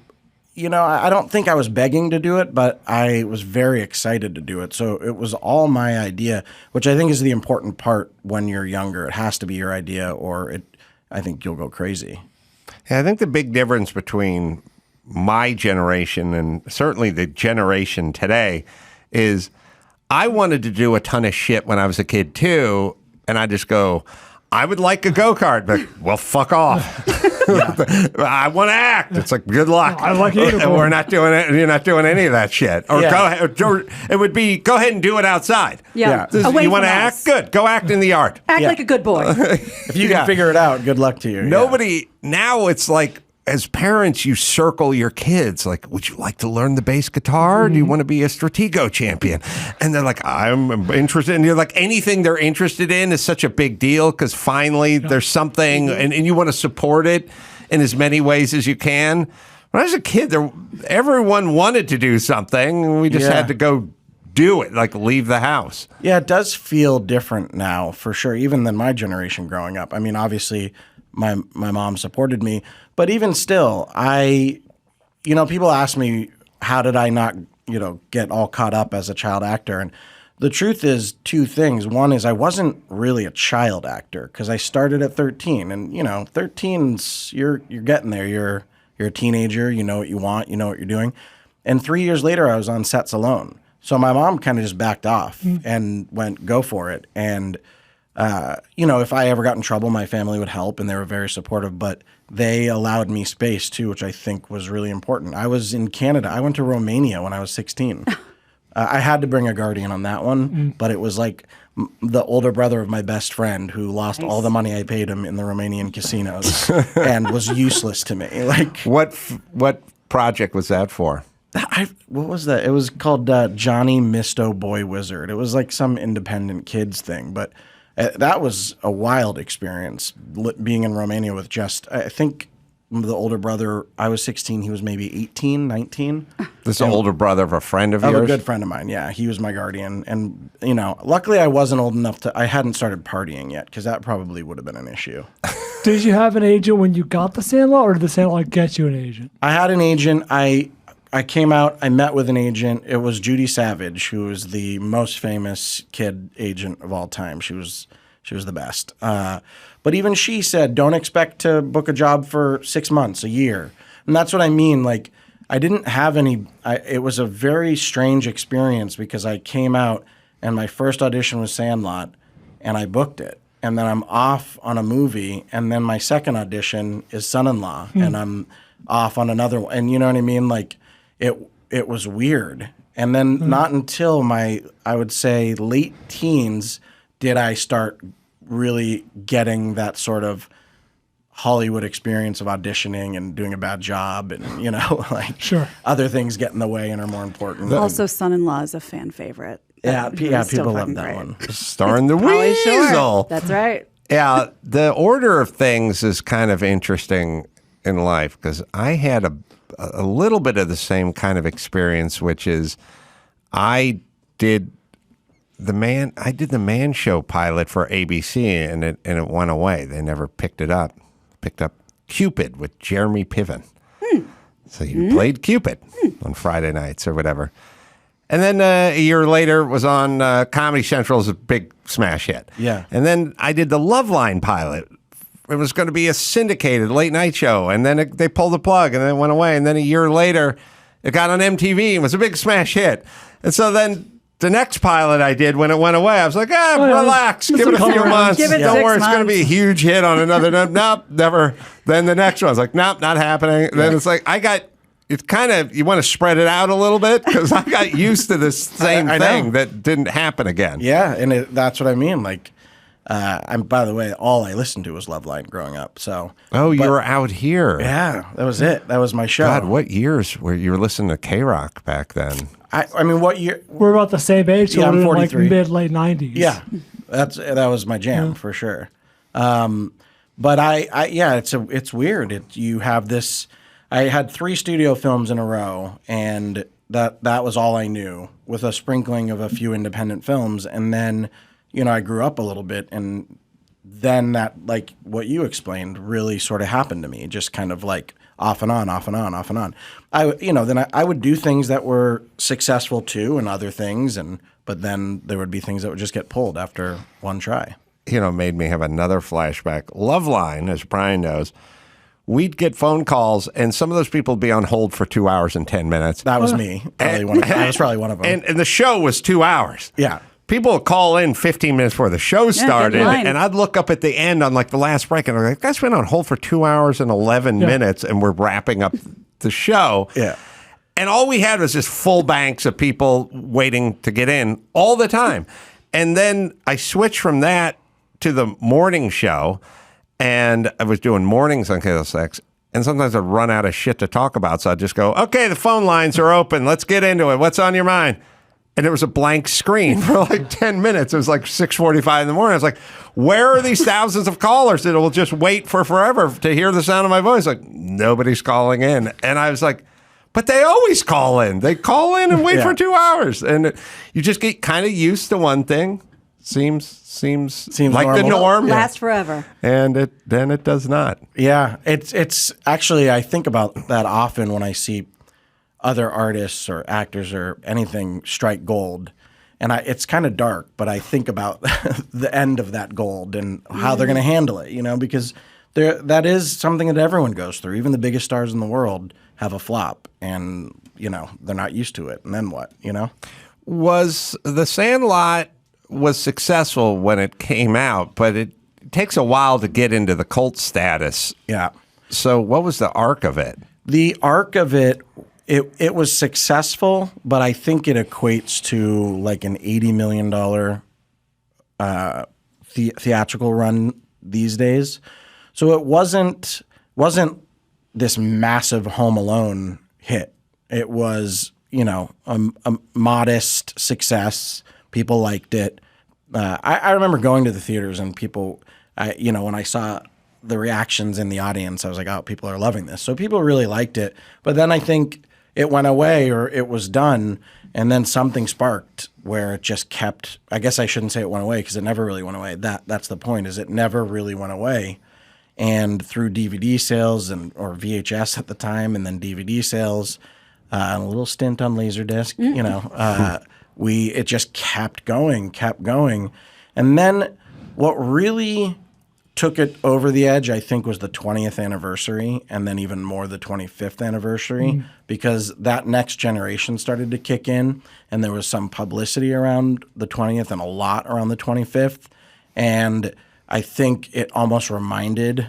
S16: don't think I was begging to do it, but I was very excited to do it. So it was all my idea, which I think is the important part when you're younger. It has to be your idea, or I think you'll go crazy.
S2: Yeah, I think the big difference between my generation and certainly the generation today is I wanted to do a ton of shit when I was a kid too, and I just go, I would like a go-kart, but well, fuck off. I want to act. It's like, good luck.
S5: I like you.
S2: We're not doing it. You're not doing any of that shit. Or go ahead. It would be go ahead and do it outside.
S3: Yeah.
S2: You want to act? Good. Go act in the yard.
S3: Act like a good boy.
S16: If you can figure it out, good luck to you.
S2: Nobody now. It's like, as parents, you circle your kids. Like, would you like to learn the bass guitar? Do you want to be a Stratego champion? And they're like, I'm interested. And you're like, anything they're interested in is such a big deal because finally there's something, and you want to support it in as many ways as you can. When I was a kid, everyone wanted to do something, and we just had to go do it, like leave the house.
S16: Yeah, it does feel different now, for sure, even than my generation growing up. I mean, obviously, my mom supported me, but even still, people ask me, how did I not, get all caught up as a child actor? And the truth is two things. One is I wasn't really a child actor because I started at 13, and 13's you're getting there. You're a teenager. You know what you want. You know what you're doing. And 3 years later, I was on sets alone. So my mom kind of just backed off and went, go for it. And if I ever got in trouble, my family would help, and they were very supportive, but they allowed me space too, which I think was really important. I was in Canada. I went to Romania when I was 16. I had to bring a guardian on that one, but it was like the older brother of my best friend who lost all the money I paid him in the Romanian casinos and was useless to me. Like,
S2: what project was that for?
S16: What was that? It was called Johnny Misto Boy Wizard. It was like some independent kids thing, but that was a wild experience, being in Romania with I think the older brother, I was 16, he was maybe 18, 19.
S2: This is the older brother of a friend of yours?
S16: Of a good friend of mine, yeah. He was my guardian. And, luckily I wasn't old enough I hadn't started partying yet, because that probably would have been an issue.
S5: Did you have an agent when you got the Sandlot, or did the Sandlot get you an agent?
S16: I had an agent. I came out, I met with an agent. It was Judy Savage, who was the most famous kid agent of all time. She was the best. But even she said, don't expect to book a job for 6 months, a year. And that's what I mean. Like, I didn't have it was a very strange experience because I came out and my first audition was Sandlot and I booked it. And then I'm off on a movie, and then my second audition is Son-in-Law, and I'm off on another one. And you know what I mean? Like, it was weird. And then not until my, I would say, late teens did I start really getting that sort of Hollywood experience of auditioning and doing a bad job, and like
S5: sure,
S16: other things get in the way and are more important.
S3: Also, Son-in-Law is a fan favorite.
S16: Yeah, people love that one.
S2: Starring the
S3: Probably
S2: Weasel.
S3: sure. That's right.
S2: Yeah, the order of things is kind of interesting in life because I had a little bit of the same kind of experience, which is I did the Man Show pilot for ABC, and it went away. They never picked it up. Picked up Cupid with Jeremy Piven. So he played Cupid on Friday nights or whatever. And then a year later was on Comedy Central as a big smash hit.
S16: Yeah.
S2: And then I did the Loveline pilot. It was going to be a syndicated late night show. And then they pulled the plug and then it went away. And then a year later, it got on MTV and was a big smash hit. And so then the next pilot I did when it went away, I was like, relax, give it a few months. Don't worry, it's going to be a huge hit on another. Nope, never. Then the next one, I was like, nope, not happening. Then it's like, it's kind of, you want to spread it out a little bit because I got used to this same thing that didn't happen again.
S16: Yeah, and that's what I mean. Like, by the way, all I listened to was Loveline growing up. So,
S2: you were out here.
S16: Yeah, that was it. That was my show.
S2: God, what years were you listening to K-Rock back then?
S16: I mean, what year?
S5: We're about the same age, so
S16: I'm
S5: we're in
S16: 43.
S5: like mid-late 90s.
S16: Yeah, that was my jam for sure. But it's weird. You have this. I had 3 studio films in a row, and that was all I knew, with a sprinkling of a few independent films. And then, I grew up a little bit, and then that, like what you explained, really sort of happened to me, just kind of like off and on, off and on, off and on. Then I would do things that were successful too, and other things, but then there would be things that would just get pulled after one try.
S2: Made me have another flashback. Loveline, as Brian knows, we'd get phone calls, and some of those people would be on hold for 2 hours and 10 minutes.
S16: That was me. I was probably one of them.
S2: And the show was 2 hours.
S16: Yeah.
S2: People would call in 15 minutes before the show started, and I'd look up at the end on like the last break, and I'm like, guys, been on hold for 2 hours and 11 minutes, and we're wrapping up the show.
S16: Yeah.
S2: And all we had was just full banks of people waiting to get in all the time. And then I switched from that to the morning show, and I was doing mornings on KSX, and sometimes I'd run out of shit to talk about, so I'd just go, okay, the phone lines are open. Let's get into it. What's on your mind? And it was a blank screen for like 10 minutes. It was like 6:45 in the morning. I was like, where are these thousands of callers that will just wait for forever to hear the sound of my voice? Like, nobody's calling in. And I was like, but they always call in. They call in and wait for 2 hours. And you just get kind of used to one thing. Seems like
S16: normal.
S2: the norm.
S3: Last forever.
S2: And then it does not.
S16: Yeah. It's actually, I think about that often when I see other artists or actors or anything strike gold. And it's kind of dark, but I think about the end of that gold and how they're going to handle it, because that is something that everyone goes through. Even the biggest stars in the world have a flop, and, they're not used to it. And then what,
S2: Was the Sandlot was successful when it came out, but it takes a while to get into the cult status.
S16: Yeah.
S2: So what was the arc of it?
S16: The arc of it, it was successful, but I think it equates to like an $80 million theatrical run these days. So it wasn't this massive Home Alone hit. It was, a modest success. People liked it. I remember going to the theaters and people, when I saw the reactions in the audience, I was like, oh, people are loving this. So people really liked it. But then I think it went away, or it was done, and then something sparked where it just kept. I guess I shouldn't say it went away because it never really went away. That's the point, is it never really went away. And through DVD sales or VHS at the time, and then DVD sales, a little stint on Laserdisc, it just kept going. And then what really took it over the edge, I think, was the 20th anniversary, and then even more the 25th anniversary, because that next generation started to kick in, and there was some publicity around the 20th and a lot around the 25th. And I think it almost reminded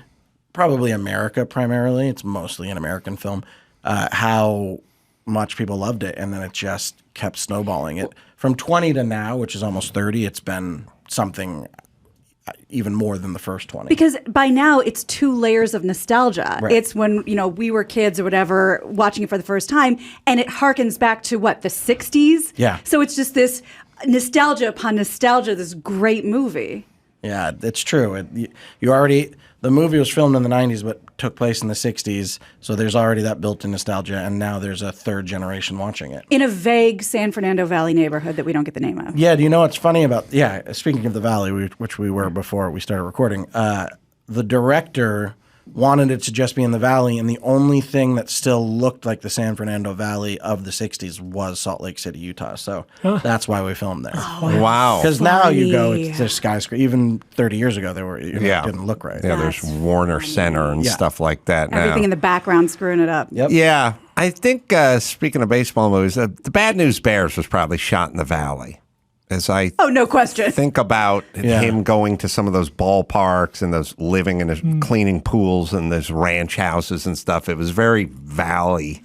S16: probably America primarily, it's mostly an American film, how much people loved it. And then it just kept snowballing. It from 20 to now, which is almost 30, it's been something even more than the first 20.
S3: Because by now it's 2 layers of nostalgia.
S16: Right.
S3: It's when, we were kids or whatever watching it for the first time, and it harkens back to the 60s?
S16: Yeah.
S3: So it's just this nostalgia upon nostalgia, this great movie.
S16: Yeah, it's true. The movie was filmed in the 90s, but took place in the 60s. So there's already that built-in nostalgia, and now there's a third generation watching it.
S3: In a vague San Fernando Valley neighborhood that we don't get the name of.
S16: Yeah, do you know what's funny about, speaking of the Valley, which we were before we started recording, the director wanted it to just be in the Valley, and the only thing that still looked like the San Fernando Valley of the 60s was Salt Lake City, Utah. So that's why we filmed there.
S2: Oh, wow.
S16: Because now you go, it's the skyscraper. Even 30 years ago, it didn't look right.
S2: Yeah, there's Warner Center and stuff like that now.
S3: Everything in the background screwing it up.
S16: Yep.
S2: Yeah. I think, speaking of baseball movies, the Bad News Bears was probably shot in the Valley. As I
S3: no question.
S2: think about him going to some of those ballparks and those living in his cleaning pools and those ranch houses and stuff, it was very Valley-esque.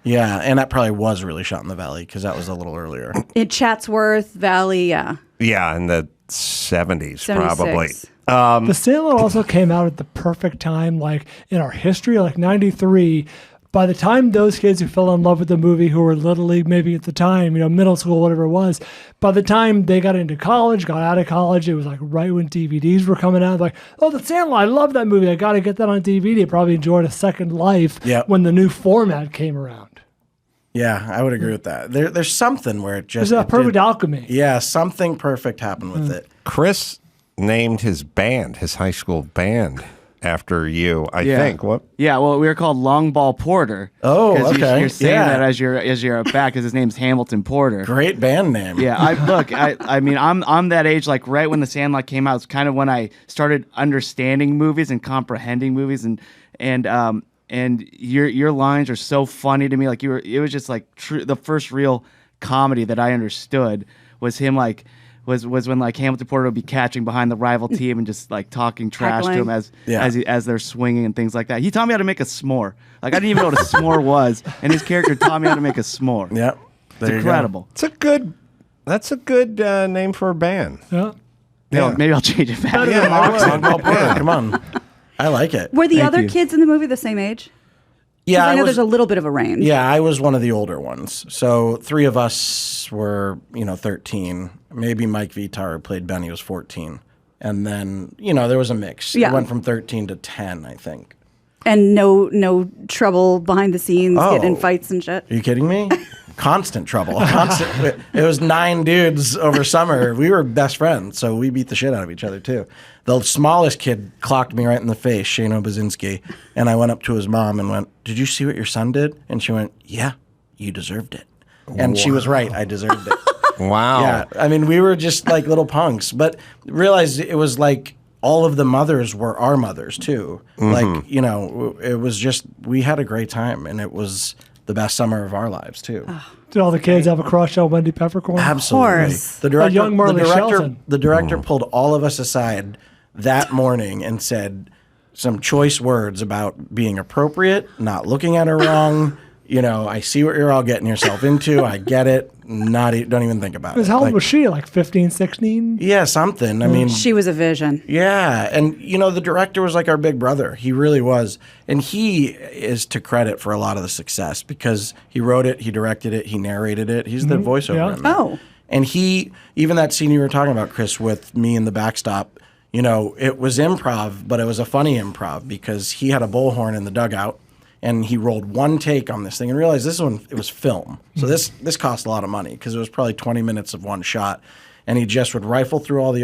S16: Yeah, and that probably was really shot in the Valley because that was a little earlier.
S3: In Chatsworth Valley, yeah.
S2: Yeah, in the 70s, probably.
S5: The Sandlot also came out at the perfect time, in our history, 93. By the time those kids who fell in love with the movie, who were literally maybe at the time, middle school, whatever it was, by the time they got into college, got out of college, it was right when DVDs were coming out. Oh, The Sandlot, I love that movie. I got to get that on DVD. Probably enjoyed a second life when the new format came around.
S16: Yeah, I would agree with that. There's something where it just...
S5: There's a perfect alchemy.
S16: Yeah, something perfect happened with it.
S2: Chris named his high school band, after you, I think. What?
S7: Yeah, well, we were called Long Ball Porter.
S16: Oh, okay.
S7: You're saying that as you're back, because his name's Hamilton Porter.
S16: Great band name.
S7: Yeah, I'm that age, right when The Sandlot came out. It's kind of when I started understanding movies and comprehending movies, and your lines are so funny to me. It was just the first real comedy that I understood was him was when Hamilton Porter would be catching behind the rival team and just talking trash to him as they're swinging and things like that. He taught me how to make a s'more. I didn't even know what a s'more was, and his character taught me how to make a s'more.
S16: Yep,
S7: it's incredible.
S2: That's a good name for a band.
S5: Yeah.
S7: Maybe I'll change it back.
S16: Come on, I like it.
S3: Were the other kids in the movie the same age?
S16: Yeah,
S3: I know there's a little bit of a range.
S16: Yeah, I was one of the older ones. So 3 of us were, 13. Maybe Mike Vitar, who played Benny, was 14. And then, there was a mix.
S3: Yeah.
S16: It went from 13 to 10, I think.
S3: And no trouble behind the scenes, getting in fights and shit?
S16: Are you kidding me? Constant trouble. It was 9 dudes over summer. We were best friends, so we beat the shit out of each other, too. The smallest kid clocked me right in the face, Shane Obazinski, and I went up to his mom and went, "Did you see what your son did?" And she went, "Yeah, you deserved it." And she was right. I deserved it.
S2: Wow.
S16: Yeah. We were just like little punks, but realized it was all of the mothers were our mothers, too.
S2: Mm-hmm.
S16: It was just, we had a great time, and it was the best summer of our lives, too.
S5: Did all the kids have a crush on Wendy Peppercorn?
S16: Absolutely.
S3: Of course.
S16: The director,
S5: young Marley Shelton.
S16: The director pulled all of us aside that morning and said some choice words about being appropriate, not looking at her wrong. I see what you're all getting yourself into. I get it. Don't even think about it.
S5: How old was she? 15, 16?
S16: Yeah, something.
S3: She was a vision.
S16: Yeah. And, the director was like our big brother. He really was. And he is to credit for a lot of the success because he wrote it, he directed it, he narrated it. He's the voiceover in there.
S3: Oh.
S16: And even that scene you were talking about, Chris, with me in the backstop, it was improv, but it was a funny improv because he had a bullhorn in the dugout. And he rolled one take on this thing and realized this one, it was film. So this cost a lot of money because it was probably 20 minutes of one shot. And he just would rifle through all the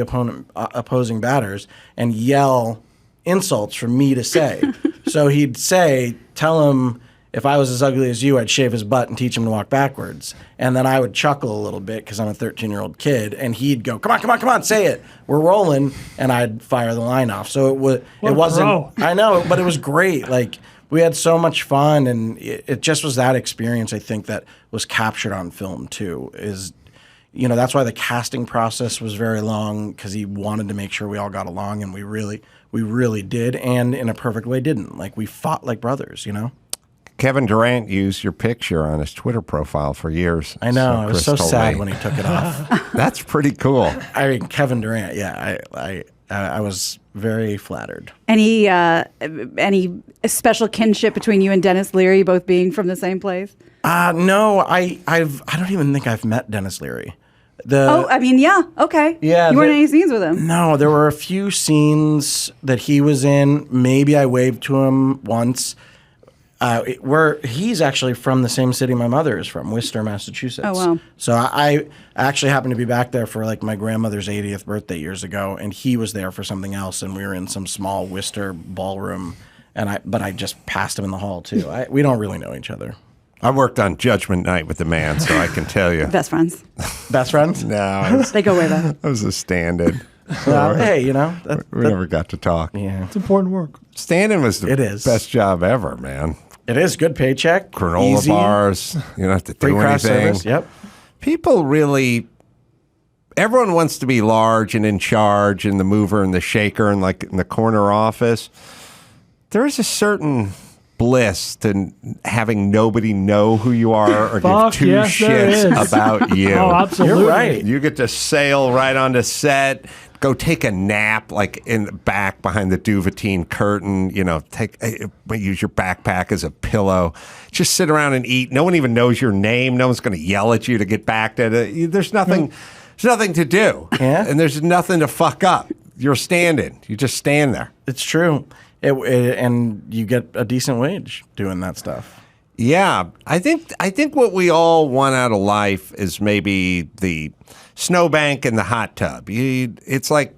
S16: opposing batters and yell insults for me to say. So he'd say, tell him if I was as ugly as you, I'd shave his butt and teach him to walk backwards. And then I would chuckle a little bit because I'm a 13-year-old kid. And he'd go, come on, say it. We're rolling. And I'd fire the line off. So it wasn't, I know, but it was great. We had so much fun, and it just was that experience, I think, that was captured on film, too, that's why the casting process was very long, because he wanted to make sure we all got along, and we really did, and in a perfect way didn't. We fought like brothers,
S2: Kevin Durant used your picture on his Twitter profile for years.
S16: I know. I was so sad
S2: me.
S16: when he took it off.
S2: That's pretty cool.
S16: I mean, Kevin Durant. Yeah, I was very flattered.
S3: Any special kinship between you and Dennis Leary, both being from the same place?
S16: No, I don't even think I've met Dennis Leary.
S3: Okay.
S16: Yeah,
S3: you weren't in any scenes with him?
S16: No, there were a few scenes that he was in. Maybe I waved to him once. He's actually from the same city my mother is from, Worcester, Massachusetts.
S3: Oh, wow.
S16: So I actually happened to be back there for like my grandmother's 80th birthday years ago, and he was there for something else, and we were in some small Worcester ballroom, but I just passed him in the hall too. We don't really know each other.
S2: I worked on Judgment Night with the man, so I can tell you.
S3: Best friends.
S16: Best friends?
S2: No.
S3: They go way back.
S2: I was a stand-in.
S16: Well, hey, we
S2: never got to talk.
S16: Yeah.
S5: It's important work.
S2: Stand-in was the best job ever, man.
S16: It is. Good paycheck.
S2: Granola
S16: easy.
S2: Bars. You don't have to
S16: Free
S2: do
S16: craft
S2: anything.
S16: service. Yep.
S2: People really... Everyone wants to be large and in charge and the mover and the shaker and like in the corner office. There is a certain bliss to having nobody know who you are or give two shits about you.
S5: Oh, absolutely.
S16: You're right.
S2: You get to sail right onto set, go take a nap like in the back behind the duvetine curtain, use your backpack as a pillow. Just sit around and eat. No one even knows your name. No one's going to yell at you to get back to it. There's nothing to do.
S16: Yeah.
S2: And there's nothing to fuck up. You're standing. You just stand there.
S16: It's true. And you get a decent wage doing that stuff.
S2: Yeah, I think what we all want out of life is maybe the snowbank and the hot tub. It's like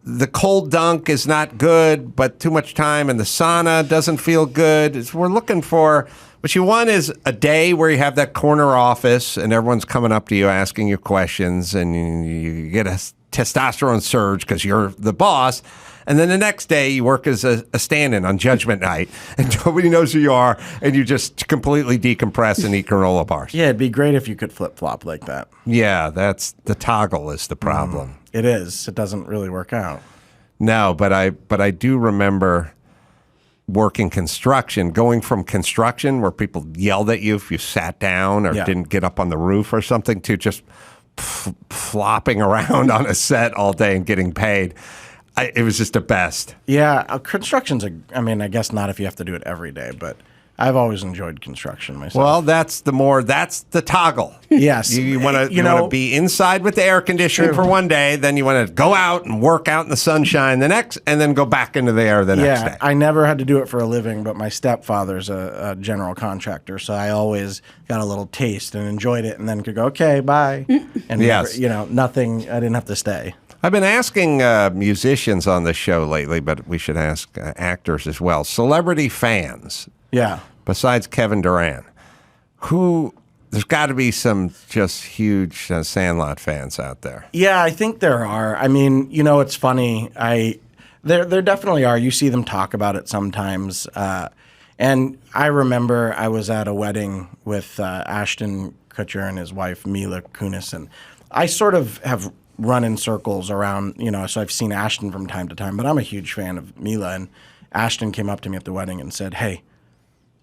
S2: the cold dunk is not good, but too much time in the sauna doesn't feel good. We're looking for what you want is a day where you have that corner office and everyone's coming up to you asking you questions, and you get a testosterone surge because you're the boss. And then the next day, you work as a stand-in on Judgment Night, and nobody knows who you are, and you just completely decompress and eat granola bars.
S16: Yeah, it'd be great if you could flip-flop like that.
S2: Yeah, that's the toggle is the problem.
S16: It is. It doesn't really work out.
S2: No, but I do remember working construction, going from construction where people yelled at you if you sat down or didn't get up on the roof or something to just flopping around on a set all day and getting paid. It was just the best.
S16: Yeah, construction's I guess not if you have to do it every day, but I've always enjoyed construction myself.
S2: Well, that's the toggle.
S16: Yes.
S2: You want to be inside with the air conditioning for one day, then you want to go out and work out in the sunshine the next, and then go back into the air the next day.
S16: Yeah, I never had to do it for a living, but my stepfather's a general contractor, so I always got a little taste and enjoyed it, and then could go, okay, bye. And nothing, I didn't have to stay.
S2: I've been asking musicians on the show lately, but we should ask actors as well. Celebrity fans.
S16: Yeah.
S2: Besides Kevin Durant, there's got to be some just huge Sandlot fans out there.
S16: Yeah, I think there are. I mean, it's funny. There definitely are. You see them talk about it sometimes. And I remember I was at a wedding with Ashton Kutcher and his wife, Mila Kunis, and I sort of have run in circles around, so I've seen Ashton from time to time, but I'm a huge fan of Mila, and Ashton came up to me at the wedding and said, hey,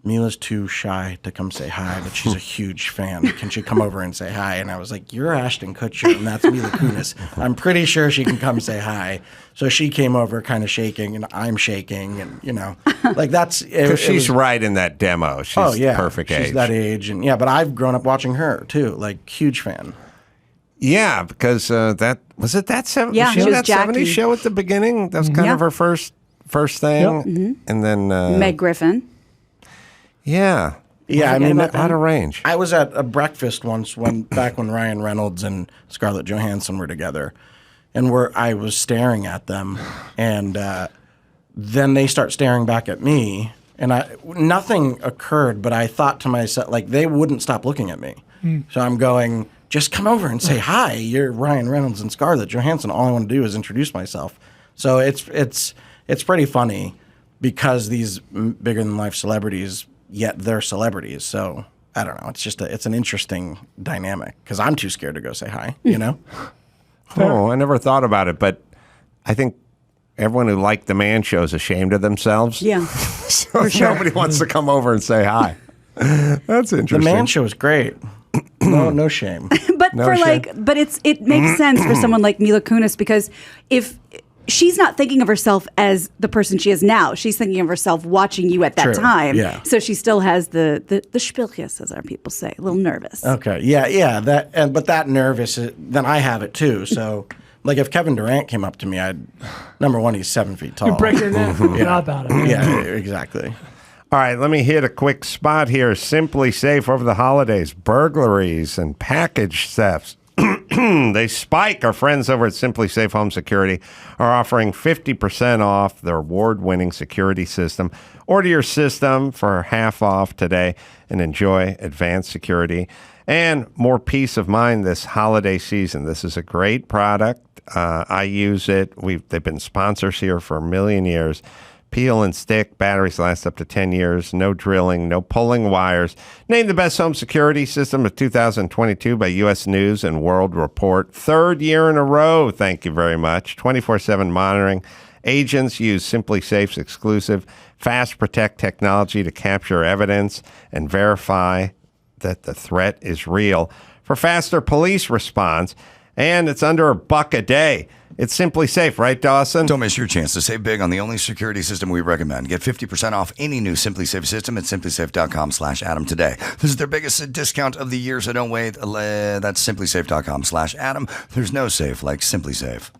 S16: Mila's too shy to come say hi, but she's a huge fan. Can she come over and say hi? And I was like, you're Ashton Kutcher, and that's Mila Kunis. I'm pretty sure she can come say hi. So she came over kind of shaking, and I'm shaking, and, like that's...
S2: Because she's right in that demo. She's the perfect age.
S16: She's that age, and but I've grown up watching her, too, like, huge fan.
S2: Yeah, because that 70s?
S3: Yeah,
S2: she
S3: was
S2: that
S3: Jackie.
S2: 70s show at the beginning. That was kind of her first thing, and then
S3: Meg Griffin.
S2: Yeah,
S16: I mean,
S2: a lot of range.
S16: I was at a breakfast once back when Ryan Reynolds and Scarlett Johansson were together, and I was staring at them, and then they start staring back at me, and nothing occurred, but I thought to myself, like, they wouldn't stop looking at me, so I'm going, just come over and say hi. You're Ryan Reynolds and Scarlett Johansson. All I want to do is introduce myself. So it's pretty funny because these bigger than life celebrities, yet they're celebrities. So I don't know. It's just it's an interesting dynamic because I'm too scared to go say hi.
S2: Oh, I never thought about it, but I think everyone who liked the Man Show is ashamed of themselves.
S3: Yeah. gosh. For sure.
S2: Nobody wants to come over and say hi. That's interesting.
S16: The Man Show is great. No shame.
S3: But
S2: No
S3: for
S2: shame.
S3: but it makes sense for someone like Mila Kunis, because if she's not thinking of herself as the person she is now, she's thinking of herself watching you at that
S16: True.
S3: time.
S16: Yeah.
S3: So she still has the Spielkiss, as our people say, a little nervous.
S16: Okay. Yeah. But that nervous, then I have it too. So, like, if Kevin Durant came up to me, number one, he's 7 feet tall.
S5: You break your neck. Get out about it.
S16: Yeah, exactly.
S2: All right, let me hit a quick spot here. Simply Safe over the holidays. Burglaries and package thefts. They spike. Our friends over at Simply Safe Home Security are offering 50% off their award-winning security system. Order your system for half off today and enjoy advanced security and more peace of mind this holiday season. This is a great product. I use it. They've been sponsors here for a million years. Peel and stick. Batteries last up to 10 years. No drilling, no pulling wires. Named the best home security system of 2022 by U.S. News and World Report. 3rd year in a row. Thank you very much. 24/7 monitoring. Agents use Simply Safe's exclusive Fast Protect technology to capture evidence and verify that the threat is real for faster police response. And it's under $1 a day. It's Simply Safe, right, Dawson?
S1: Don't miss your chance to save big on the only security system we recommend. Get 50% off any new Simply Safe system at simplysafe.com/Adam today. This is their biggest discount of the year, so don't wait. That's simplysafe.com/Adam. There's no safe like Simply Safe.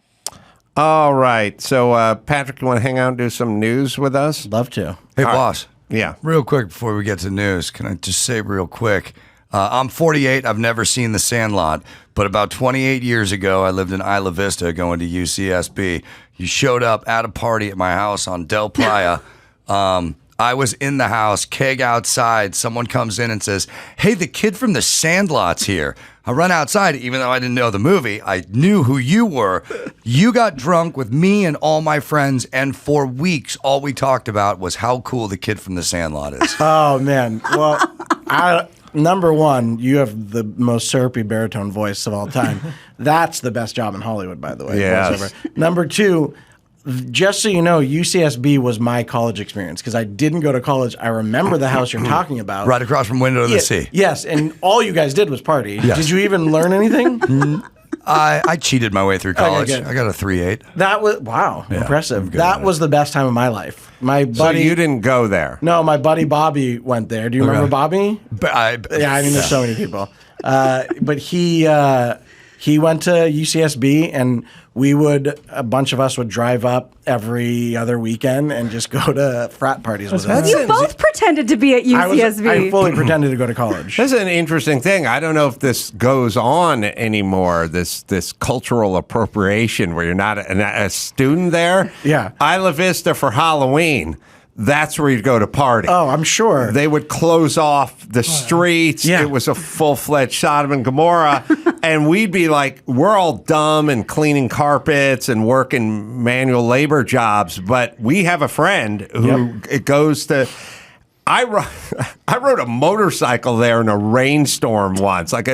S2: All right. So, Patrick, you want to hang out and do some news with us?
S16: Love to.
S1: Hey, boss.
S2: Yeah.
S1: Real quick before we get to news, can I just say real quick, I'm 48. I've never seen the Sandlot, but about 28 years ago, I lived in Isla Vista going to UCSB. You showed up at a party at my house on Del Playa. I was in the house, keg outside. Someone comes in and says, "Hey, the kid from the Sandlot's here." I run outside, even though I didn't know the movie. I knew who you were. You got drunk with me and all my friends, and for weeks, all we talked about was how cool the kid from the Sandlot is.
S16: Oh, man. Well, number one, you have the most syrupy baritone voice of all time. That's the best job in Hollywood, by the way.
S2: Yes.
S16: Number two, just so you know, UCSB was my college experience because I didn't go to college. I remember the house you're talking about.
S1: Right across from Window to the Sea.
S16: Yes, and all you guys did was party.
S1: Yes.
S16: Did you even learn anything?
S1: I cheated my way through college.
S16: Okay,
S1: I got a 3.8.
S16: That was, wow,
S1: Yeah,
S16: impressive. That was the best time of my life. My buddy.
S2: So you didn't go there?
S16: No, my buddy Bobby went there. Do you remember Bobby? Yeah, I mean, there's so many people. But he went to UCSB, and a bunch of us would drive up every other weekend and just go to frat parties with him.
S3: You both pretended to be at UCSB.
S16: I fully pretended to go to college.
S2: This is an interesting thing. I don't know if this goes on anymore, this cultural appropriation where you're not a student there.
S16: Yeah.
S2: Isla Vista for Halloween. That's where you'd go to party.
S16: Oh, I'm sure.
S2: They would close off the streets.
S16: Yeah.
S2: It was a full-fledged Sodom and Gomorrah. And we'd be like, we're all dumb and cleaning carpets and working manual labor jobs. But we have a friend who it goes to... I rode a motorcycle there in a rainstorm once. Like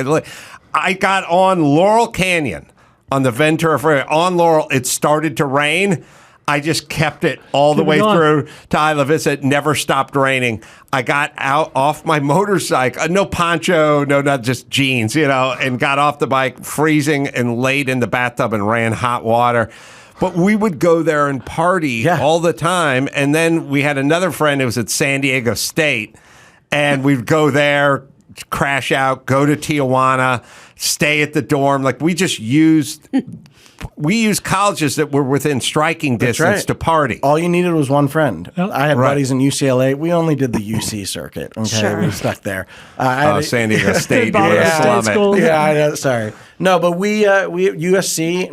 S2: I got on Laurel Canyon on the Ventura Freeway. On Laurel, it started to rain. I just kept it all the way through to Isla Vista. It never stopped raining. I got out off my motorcycle, no poncho, not just jeans, and got off the bike, freezing, and laid in the bathtub and ran hot water. But we would go there and party all the time. And then we had another friend who was at San Diego State, and we'd go there, crash out, go to Tijuana, stay at the dorm. Like we used colleges that were within striking distance to party.
S16: All you needed was one friend. I had buddies in UCLA. We only did the UC circuit. Okay,
S3: Sure.
S16: we stuck there.
S2: San Diego State.
S16: Sorry. No, but we UCLA,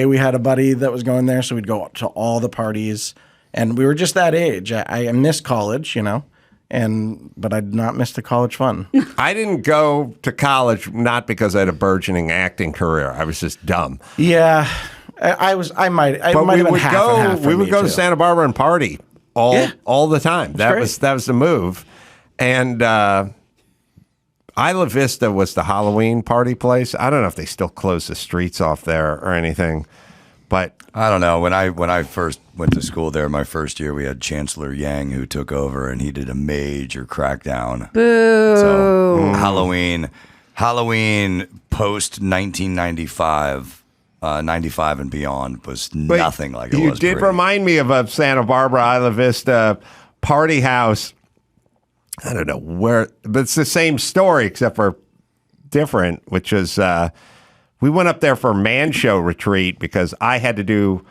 S16: we had a buddy that was going there, so we'd go to all the parties, and we were just that age. I missed college, but I did not miss the college fun.
S2: I didn't go to college not because I had a burgeoning acting career. I was just dumb.
S16: Yeah, I might have been half and half for
S2: We would
S16: me,
S2: go
S16: too.
S2: to Santa Barbara and party all the time. That was the move. And Isla Vista was the Halloween party place. I don't know if they still close the streets off there or anything. But
S1: I don't know. When I first went to school there, my first year, we had Chancellor Yang who took over, and he did a major crackdown.
S3: Boo.
S1: So Halloween post 1995, 95 and beyond was nothing like it was.
S2: You did remind me of a Santa Barbara, Isla Vista party house. I don't know where, but it's the same story except for different, which is we went up there for a man show retreat because I had to do.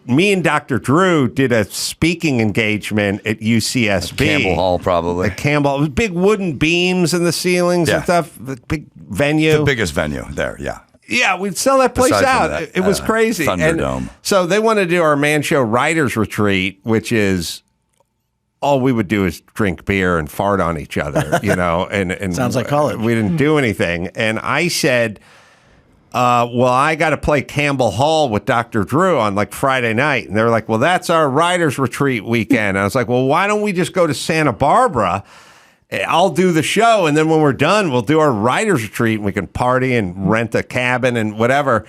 S2: Me and Dr. Drew did a speaking engagement at UCSB. At
S1: Campbell Hall, probably.
S2: At Campbell. It was big wooden beams in the ceilings and stuff. The big venue.
S1: The biggest venue there, yeah.
S2: Yeah, we'd sell that place out. It was crazy.
S1: Thunderdome.
S2: And so they wanted to do our man show writers retreat, which is all we would do is drink beer and fart on each other, and
S16: sounds like college.
S2: We didn't do anything. And I said, well, I got to play Campbell Hall with Dr. Drew on like Friday night. And they were like, well, that's our writers retreat weekend. And I was like, well, why don't we just go to Santa Barbara? I'll do the show. And then when we're done, we'll do our writers retreat and we can party and rent a cabin and whatever.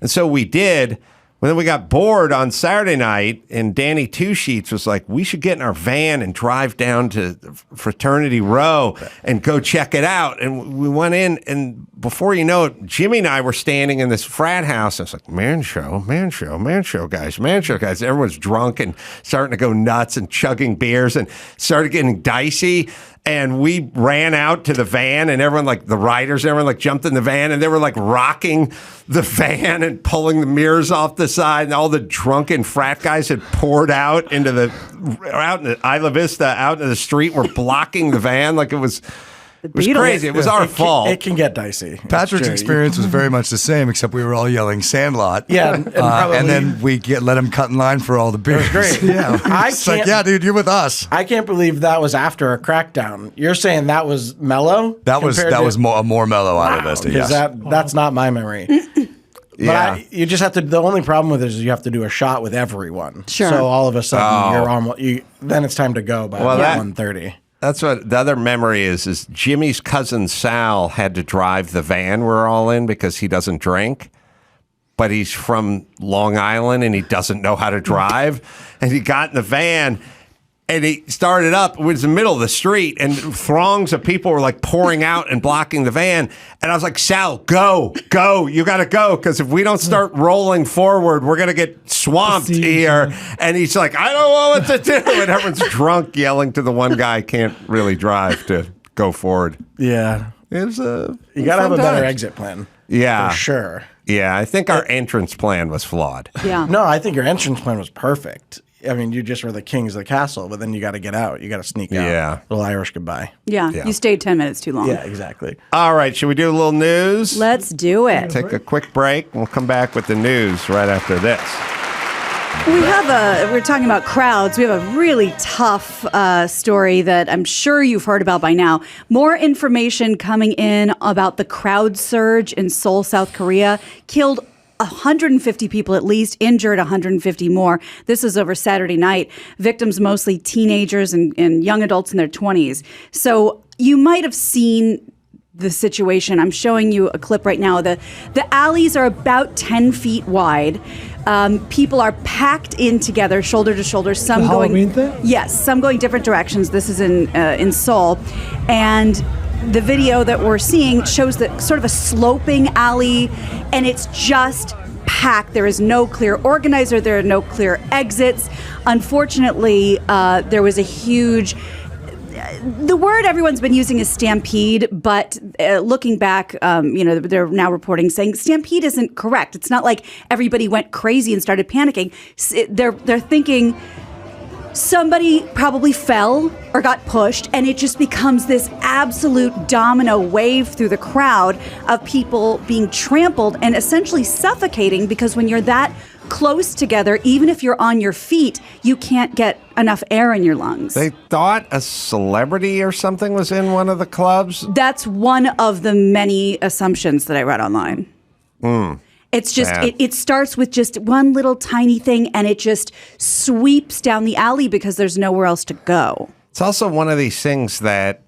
S2: And so we did. Well, then we got bored on Saturday night, and Danny Two Sheets was like, we should get in our van and drive down to Fraternity Row and go check it out. And we went in, and before you know it, Jimmy and I were standing in this frat house. I was like, man show, guys. Everyone's drunk and starting to go nuts and chugging beers and started getting dicey. And we ran out to the van, and everyone, like the writers, everyone jumped in the van, and they were like rocking the van and pulling the mirrors off the side, and all the drunken frat guys had poured out into Isla Vista, out into the street, were blocking the van like it was. It was crazy. It was our fault.
S16: It can get dicey.
S1: Patrick's experience was very much the same, except we were all yelling Sandlot.
S16: Yeah,
S1: and then we let him cut in line for all the beers.
S16: Great.
S1: Yeah, it's like, yeah, dude, you're with us.
S16: I can't believe that was after a crackdown. You're saying that was mellow?
S1: That was more mellow Isla Vista. Yes,
S16: that's not my memory. But you just have to. The only problem with it is you have to do a shot with everyone.
S3: Sure.
S16: So all of a sudden you're on. Then it's time to go by 1:30.
S2: That's what the other memory is Jimmy's cousin Sal had to drive the van we're all in because he doesn't drink, but he's from Long Island and he doesn't know how to drive. And he got in the van and he started up. It was in the middle of the street and throngs of people were like pouring out and blocking the van. And I was like, Sal, go, you got to go. Because if we don't start rolling forward, we're going to get swamped here. And he's like, I don't know what to do. And everyone's drunk yelling to the one guy can't really drive to go forward.
S16: Yeah.
S2: You
S16: got to have a better exit plan.
S2: Yeah.
S16: For sure.
S2: Yeah, I think our entrance plan was flawed.
S3: Yeah.
S16: No, I think your entrance plan was perfect. I mean, you just were the kings of the castle, but then you got to get out. You got to sneak out.
S2: Yeah.
S16: Little Irish goodbye.
S3: Yeah, you stayed 10 minutes too long.
S16: Yeah, exactly.
S2: All right, should we do a little news?
S3: Let's do it.
S2: Take a quick break. We'll come back with the news right after this.
S3: We're talking about crowds. We have a really tough story that I'm sure you've heard about by now. More information coming in about the crowd surge in Seoul, South Korea. Killed 150 people at least, injured 150 more. This was over Saturday night. Victims mostly teenagers and young adults in their 20s. So you might have seen the situation. I'm showing you a clip right now. The alleys are about 10 feet wide. People are packed in together, shoulder to shoulder. Some
S5: the
S3: going
S5: Halloween thing?
S3: Yes, some going different directions. This is in Seoul, and the video that we're seeing shows that sort of a sloping alley, and it's just packed. There is no clear organizer. There are no clear exits. Unfortunately, there was a huge. The word everyone's been using is stampede, but looking back, they're now reporting saying stampede isn't correct. It's not like everybody went crazy and started panicking. They're thinking somebody probably fell or got pushed, and it just becomes this absolute domino wave through the crowd of people being trampled and essentially suffocating, because when you're that close together, even if you're on your feet, you can't get enough air in your lungs.
S2: They thought a celebrity or something was in one of the clubs?
S3: That's one of the many assumptions that I read online. It's just, it starts with just one little tiny thing, and it just sweeps down the alley because there's nowhere else to go.
S2: It's also one of these things that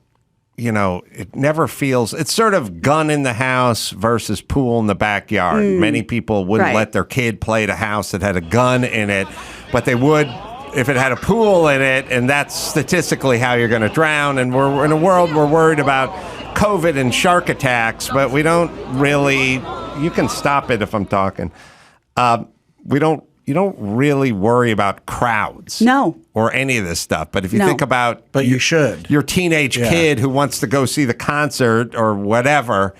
S2: it never feels, it's sort of gun in the house versus pool in the backyard. Many people wouldn't let their kid play at a house that had a gun in it, but they would if it had a pool in it, and that's statistically how you're going to drown. And we're in a world we're worried about COVID and shark attacks, but we don't really, you can stop it if I'm talking. You don't really worry about crowds.
S3: No.
S2: Or any of this stuff. But if you think about...
S16: But you should.
S2: Your teenage kid who wants to go see the concert or whatever,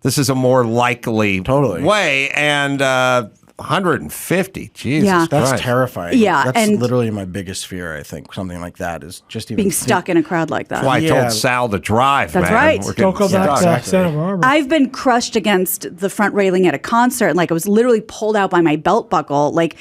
S2: this is a more likely way. And 150, Jesus Christ.
S16: That's terrifying.
S3: Yeah.
S16: That's
S3: and
S16: literally my biggest fear, I think. Something like that is just even...
S3: being stuck in a crowd like that.
S2: That's why I told Sal to drive,
S3: That's
S2: man.
S3: right.
S5: Don't go back to Santa Barbara.
S3: I've been crushed against the front railing at a concert. And, like, I was literally pulled out by my belt buckle. Like,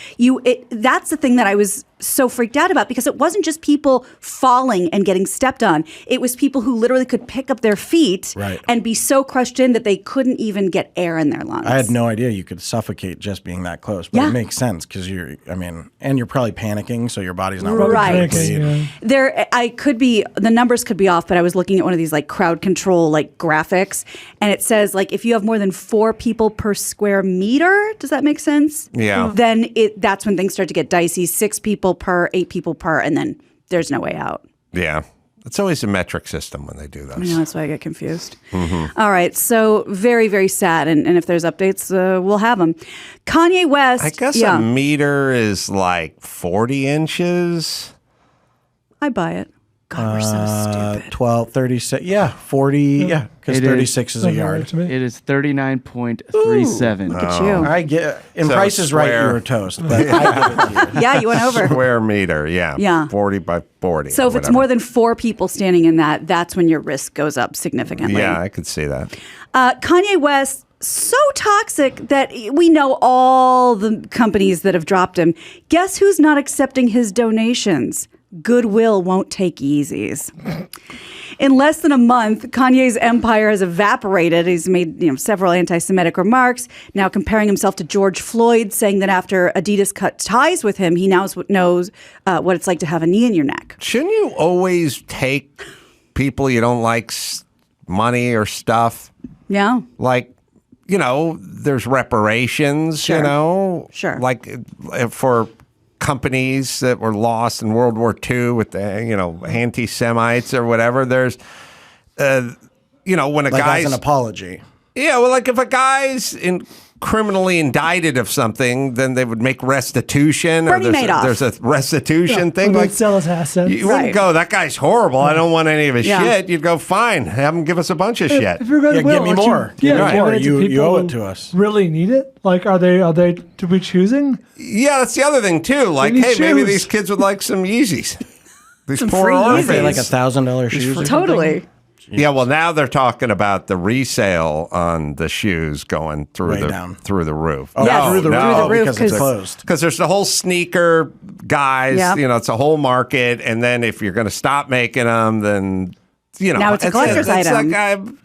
S3: that's the thing that I was so freaked out about, because it wasn't just people falling and getting stepped on. It was people who literally could pick up their feet and be so crushed in that they couldn't even get air in their lungs.
S16: I had no idea you could suffocate just being that close, but it makes sense because you're probably panicking, so your body's not
S3: right.
S16: The
S3: numbers could be off, but I was looking at one of these like crowd control like graphics, and it says like if you have more than 4 people per square meter, does that make sense?
S2: Yeah.
S3: Then that's when things start to get dicey. 6 people per, 8 people per, and then there's no way out.
S2: Yeah. It's always a metric system when they do that.
S3: I know, that's why I get confused. All right, so very, very sad. And if there's updates, we'll have them. Kanye West.
S2: I guess a meter is like 40 inches.
S3: I buy it. God, we're so stupid.
S16: 12, 36, 40, because 36 is a yard.
S7: It is 39.37.
S3: Look at you.
S16: I get, in Price is Right, you're a toast, but I give it to you.
S3: Yeah, you went over.
S2: Square meter, yeah. 40 by 40.
S3: So if it's more than 4 people standing in that, that's when your risk goes up significantly.
S2: Yeah, I could see that.
S3: Kanye West, so toxic that we know all the companies that have dropped him. Guess who's not accepting his donations? Goodwill won't take Yeezys. In less than a month, Kanye's empire has evaporated. He's made several anti-Semitic remarks, now comparing himself to George Floyd, saying that after Adidas cut ties with him, he now knows what it's like to have a knee in your neck.
S2: Shouldn't you always take people you don't like money or stuff?
S3: Yeah.
S2: Like, there's reparations,
S3: Sure.
S2: like for companies that were lost in World War II with the, anti-Semites or whatever. There's, when a guy's
S16: as an apology.
S2: Yeah, well, like if a guy's criminally indicted of something, then they would make restitution.
S3: Bernie Madoff.
S2: There's a restitution thing.
S5: Like sell his assets.
S2: You wouldn't go, that guy's horrible. I don't want any of his shit. You'd go, fine, have him give us a bunch of shit.
S5: If you're going to
S16: give me more. You owe it to us.
S5: Really need it? Like, are they to be choosing?
S2: Yeah, that's the other thing too. Like, hey, maybe these kids would like some Yeezys. These
S3: some
S2: poor
S3: free
S2: orphans.
S3: Yeezys.
S16: Like $1,000 shoes.
S3: Totally.
S2: Yeah, well, now they're talking about the resale on the shoes going through through the roof.
S16: Oh,
S3: yes,
S16: through the roof
S3: because
S16: it's closed.
S2: Because there's the whole sneaker guys. Yep. It's a whole market, and then if you're going to stop making them, then
S3: now it's a collector's item.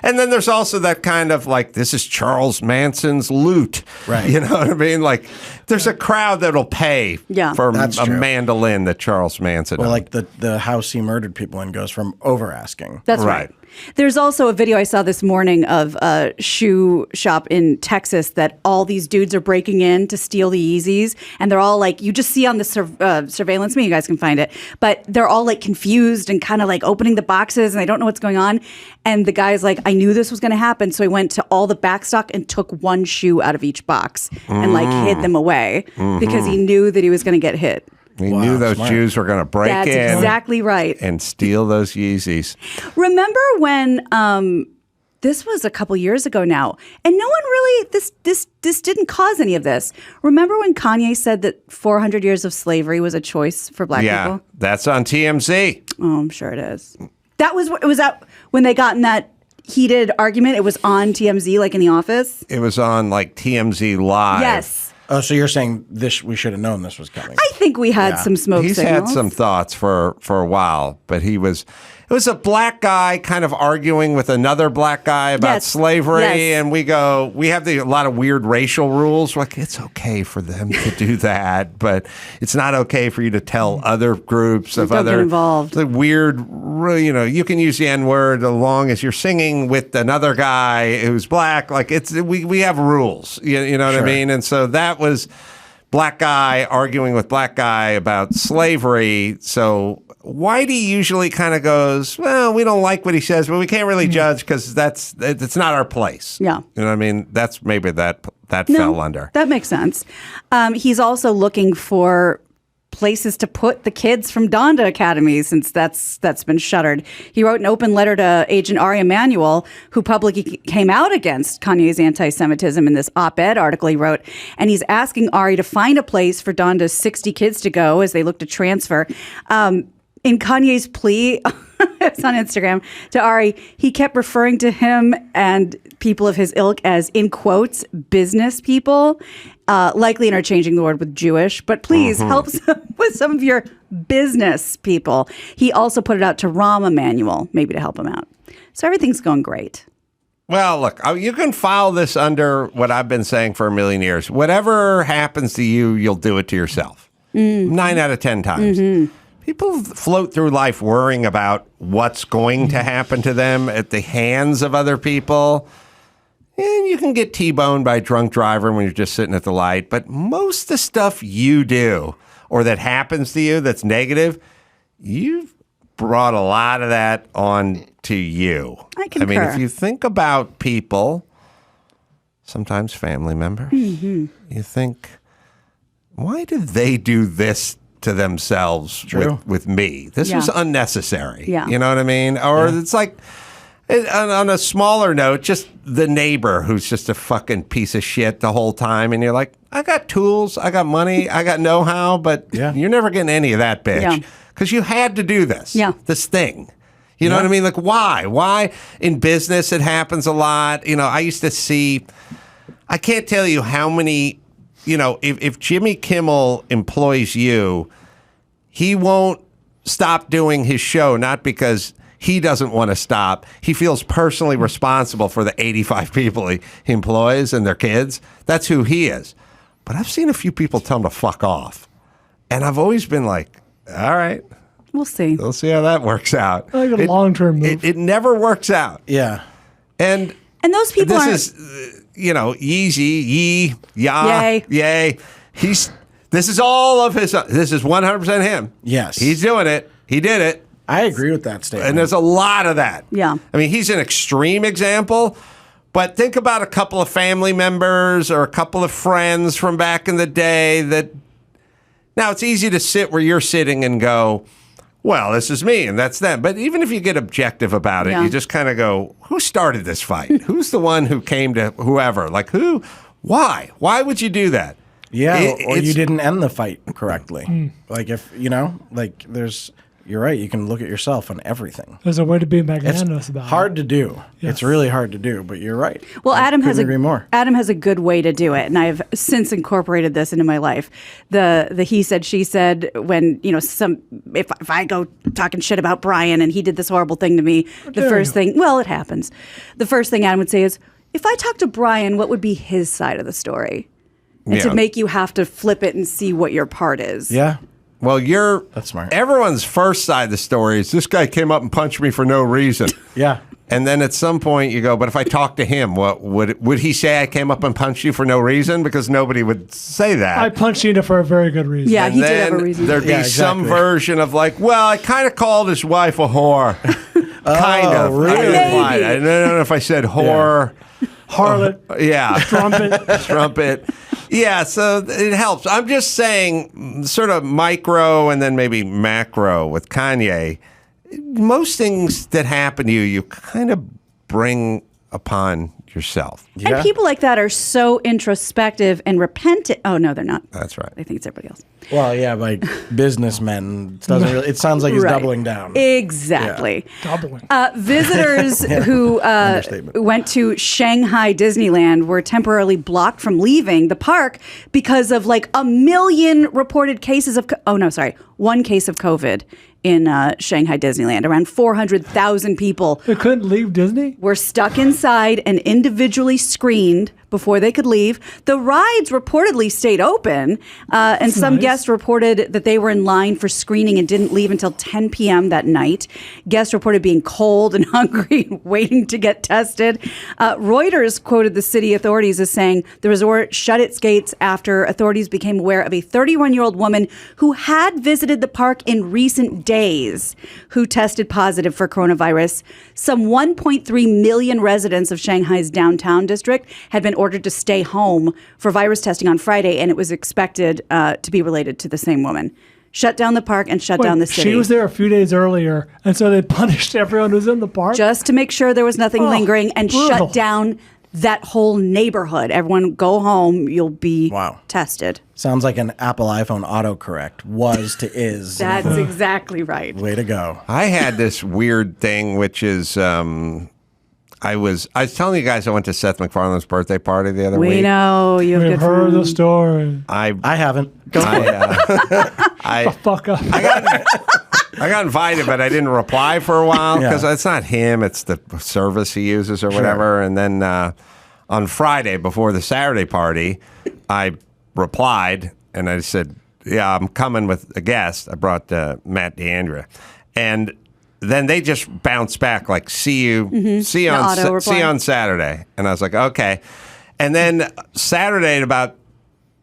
S2: And then there's also that kind of like, this is Charles Manson's loot.
S16: Right.
S2: You know what I mean? Like, there's a crowd that'll pay for a mandolin that Charles Manson
S16: Well,
S2: owned.
S16: like the house he murdered people in goes from over asking.
S3: That's right. There's also a video I saw this morning of a shoe shop in Texas that all these dudes are breaking in to steal the Yeezys. And they're all like, you just see on the surveillance, maybe you guys can find it, but they're all like confused and kind of like opening the boxes and they don't know what's going on. And the guy's like, I knew this was going to happen. So he went to all the back stock and took one shoe out of each box and like hid them away because he knew that he was going to get hit.
S2: He knew those Jews were going to break in.
S3: That's exactly right.
S2: And steal those Yeezys.
S3: Remember when this was a couple years ago now, and no one really this didn't cause any of this. Remember when Kanye said that 400 years of slavery was a choice for black people?
S2: Yeah, that's on TMZ.
S3: Oh, I'm sure it is. Was that when they got in that heated argument? It was on TMZ, like in The Office.
S2: It was on like TMZ Live.
S3: Yes.
S16: Oh, so you're saying this? We should have known this was coming.
S3: I think we had some smoke signals.
S2: He's had some thoughts for a while, but he was. It was a black guy kind of arguing with another black guy about slavery, and we have a lot of weird racial rules. We're like, it's okay for them to do that, but it's not okay for you to tell other groups of
S3: Don't get involved.
S2: The weird, you can use the N-word as long as you're singing with another guy who's black. Like we have rules, you know what I mean? And so that was black guy arguing with black guy about slavery. So Whitey usually kind of goes, well, we don't like what he says, but we can't really judge because it's not our place.
S3: Yeah.
S2: You know what I mean? That's maybe that fell under.
S3: That makes sense. He's also looking for places to put the kids from Donda Academy since that's been shuttered. He wrote an open letter to agent Ari Emanuel, who publicly came out against Kanye's anti-Semitism in this op-ed article he wrote, and he's asking Ari to find a place for Donda's 60 kids to go as they look to transfer. In Kanye's plea, it's on Instagram, to Ari, he kept referring to him and people of his ilk as, in quotes, business people, likely interchanging the word with Jewish, but please help with some of your business people. He also put it out to Rahm Emanuel, maybe to help him out. So everything's going great.
S2: Well, look, you can file this under what I've been saying for a million years. Whatever happens to you, you'll do it to yourself. 9 out of 10 times. People float through life worrying about what's going to happen to them at the hands of other people. And you can get T-boned by a drunk driver when you're just sitting at the light. But most of the stuff you do or that happens to you that's negative, you've brought a lot of that on to you.
S3: I concur.
S2: I mean, if you think about people, sometimes family members, you think, why did they do this to themselves with me? This was unnecessary.
S3: Yeah.
S2: You know what I mean? Or it's like, on a smaller note, just the neighbor who's just a fucking piece of shit the whole time. And you're like, I got tools, I got money, I got know-how, but you're never getting any of that, bitch. Because you had to do this. This thing. You know what I mean? Like, why? Why? In business, it happens a lot. You know, I used to see, I can't tell you how many, if Jimmy Kimmel employs you, he won't stop doing his show, not because he doesn't want to stop. He feels personally responsible for the 85 people he employs and their kids. That's who he is. But I've seen a few people tell him to fuck off. And I've always been like, all right.
S3: We'll see.
S2: We'll see how that works out.
S5: Like a long-term move.
S2: It never works out.
S16: Yeah.
S3: And those people
S2: this is, Yeezy, yay. This is all of his, this is 100% him.
S16: Yes.
S2: He's doing it. He did it.
S16: I agree with that statement.
S2: And there's a lot of that.
S3: Yeah.
S2: I mean, he's an extreme example, but think about a couple of family members or a couple of friends from back in the day that, now it's easy to sit where you're sitting and go, well, this is me and that's them. But even if you get objective about it, you just kind of go, who started this fight? Who's the one who came to whoever? Like who? Why? Why would you do that?
S16: Yeah, or you didn't end the fight correctly. Like if, you're right, you can look at yourself on everything.
S5: There's a way to be magnanimous about it.
S16: Hard to do.
S5: Yes.
S16: It's really hard to do, but you're right.
S3: Well, Adam has
S16: agree more.
S3: Adam has a good way to do it, and I've since incorporated this into my life. The he said, she said, when, if I go talking shit about Brian and he did this horrible thing to me, the first thing, it happens. The first thing Adam would say is, if I talk to Brian, what would be his side of the story? And to make you have to flip it and see what your part is.
S16: Yeah.
S2: Well,
S16: that's smart.
S2: Everyone's first side of the story is this guy came up and punched me for no reason.
S16: Yeah.
S2: And then at some point you go, but if I talk to him, what would he say? I came up and punched you for no reason? Because nobody would say that.
S5: I punched Gina for a very good reason.
S3: Yeah,
S2: and
S3: he did have a reason.
S2: There'd be some version of like, well, I kind of called his wife a whore. Kind of.
S16: Really?
S2: I don't know if I said whore.
S5: Yeah. Harlot.
S2: Yeah.
S5: Strumpet.
S2: Yeah, so it helps. I'm just saying sort of micro and then maybe macro with Kanye. Most things that happen to you, you kind of bring upon yourself.
S3: Yeah. And people like that are so introspective and repentant. Oh, no, they're not.
S2: That's right.
S3: I think it's everybody else.
S16: Well, yeah, like businessmen. It sounds like he's doubling down.
S3: Exactly.
S16: Yeah.
S5: Doubling.
S3: Visitors who went to Shanghai Disneyland were temporarily blocked from leaving the park because of like 1 million reported cases of, one case of COVID in Shanghai Disneyland. Around 400,000 people.
S5: They couldn't leave Disney?
S3: Were stuck inside and individually screened before they could leave. The rides reportedly stayed open, and some guests reported that they were in line for screening and didn't leave until 10 p.m. that night. Guests reported being cold and hungry and waiting to get tested. Reuters quoted the city authorities as saying the resort shut its gates after authorities became aware of a 31-year-old woman who had visited the park in recent days who tested positive for coronavirus. Some 1.3 million residents of Shanghai's downtown district had been ordered to stay home for virus testing on Friday, and it was expected to be related to the same woman. Shut down the park and shut down the city.
S5: She was there a few days earlier, and so they punished everyone who's in the park?
S3: Just to make sure there was nothing lingering and shut down that whole neighborhood. Everyone go home. You'll be tested.
S16: Sounds like an Apple iPhone autocorrect. Was to is.
S3: That's exactly right.
S16: Way to go.
S2: I had this weird thing, which is I was telling you guys I went to Seth MacFarlane's birthday party the other week.
S3: We know you've
S5: heard the story.
S16: I haven't. Go
S5: the fuck up.
S2: I got invited, but I didn't reply for a while because it's not him; it's the service he uses or whatever. And then on Friday before the Saturday party, I replied and I said, "Yeah, I'm coming with a guest." I brought Matt D'Andrea, and then they just bounced back like, see you on Saturday. And I was like, okay. And then Saturday at about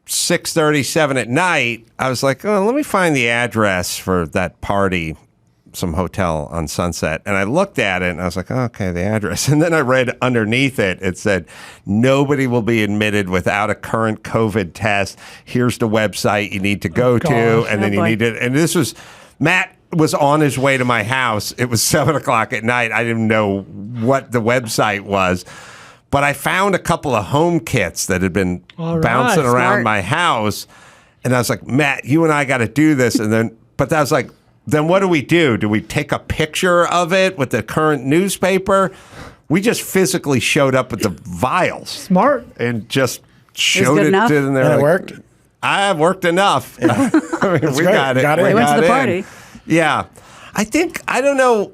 S2: 6:37 at night, I was like, oh, let me find the address for that party, some hotel on Sunset. And I looked at it and I was like, oh, okay, the address. And then I read underneath it, it said, nobody will be admitted without a current COVID test. Here's the website you need to go to. And then you need to, and this was, Matt was on his way to my house. It was 7:00 at night. I didn't know what the website was, but I found a couple of home kits that had been bouncing around my house. And I was like, Matt, you and I got to do this. And then, but I was like, then what do we do? Do we take a picture of it with the current newspaper? We just physically showed up with the vials.
S5: Smart.
S2: And just showed it in there.
S16: And it worked?
S2: I worked enough. I mean, we got it.
S3: We went to the party.
S2: Yeah. I think, I don't know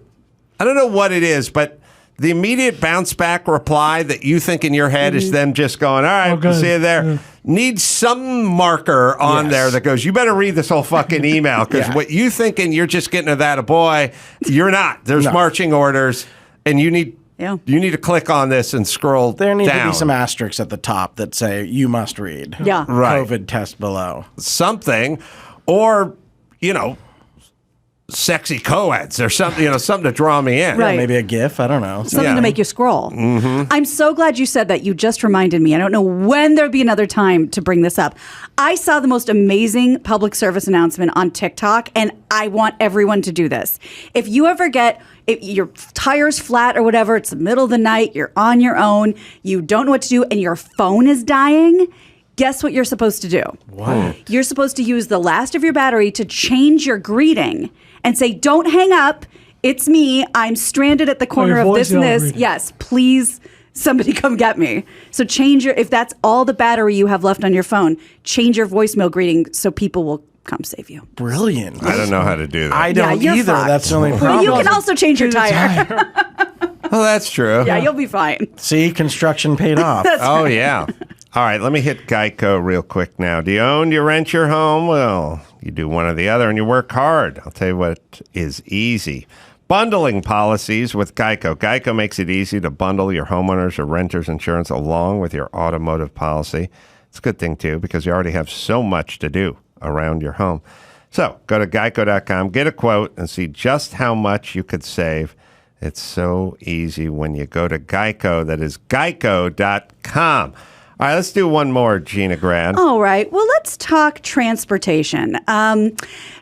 S2: what it is, but the immediate bounce back reply that you think in your head is them just going, all right, we'll see you there. Needs some marker on there that goes, you better read this whole fucking email because what you thinking you're just getting to that a boy, you're not. There's marching orders and you need to click on this and scroll down.
S16: There need to be some asterisks at the top that say you must read.
S3: Yeah.
S2: Right.
S16: COVID test below.
S2: Something. Or, sexy co-eds or something, something to draw me in.
S3: Right.
S16: Yeah, maybe a GIF. I don't know.
S3: Something to make you scroll. Mm-hmm. I'm so glad you said that. You just reminded me. I don't know when there'll be another time to bring this up. I saw the most amazing public service announcement on TikTok, and I want everyone to do this. If you ever get your tire's flat or whatever, it's the middle of the night, you're on your own, you don't know what to do, and your phone is dying, guess what you're supposed to do?
S2: What?
S3: You're supposed to use the last of your battery to change your greeting and say, don't hang up. It's me. I'm stranded at the corner of this and this. Greeting. Yes, please, somebody come get me. So change if that's all the battery you have left on your phone, change your voicemail greeting so people will come save you.
S16: Brilliant.
S2: I don't know how to do that.
S16: I don't either.
S3: Fucked.
S16: That's the only problem.
S3: Well, you can also change your tire.
S2: Well, that's true.
S3: Yeah, you'll be fine.
S16: See, construction paid off.
S2: Oh, yeah. All right, let me hit Geico real quick now. Do you own, do you rent your home? Well, you do one or the other and you work hard. I'll tell you what is easy. Bundling policies with Geico. Geico makes it easy to bundle your homeowners or renters insurance along with your automotive policy. It's a good thing, too, because you already have so much to do around your home. So go to geico.com, get a quote, and see just how much you could save. It's so easy when you go to Geico. That is geico.com. All right, let's do one more, Gina Grad.
S3: All right. Well, let's talk transportation.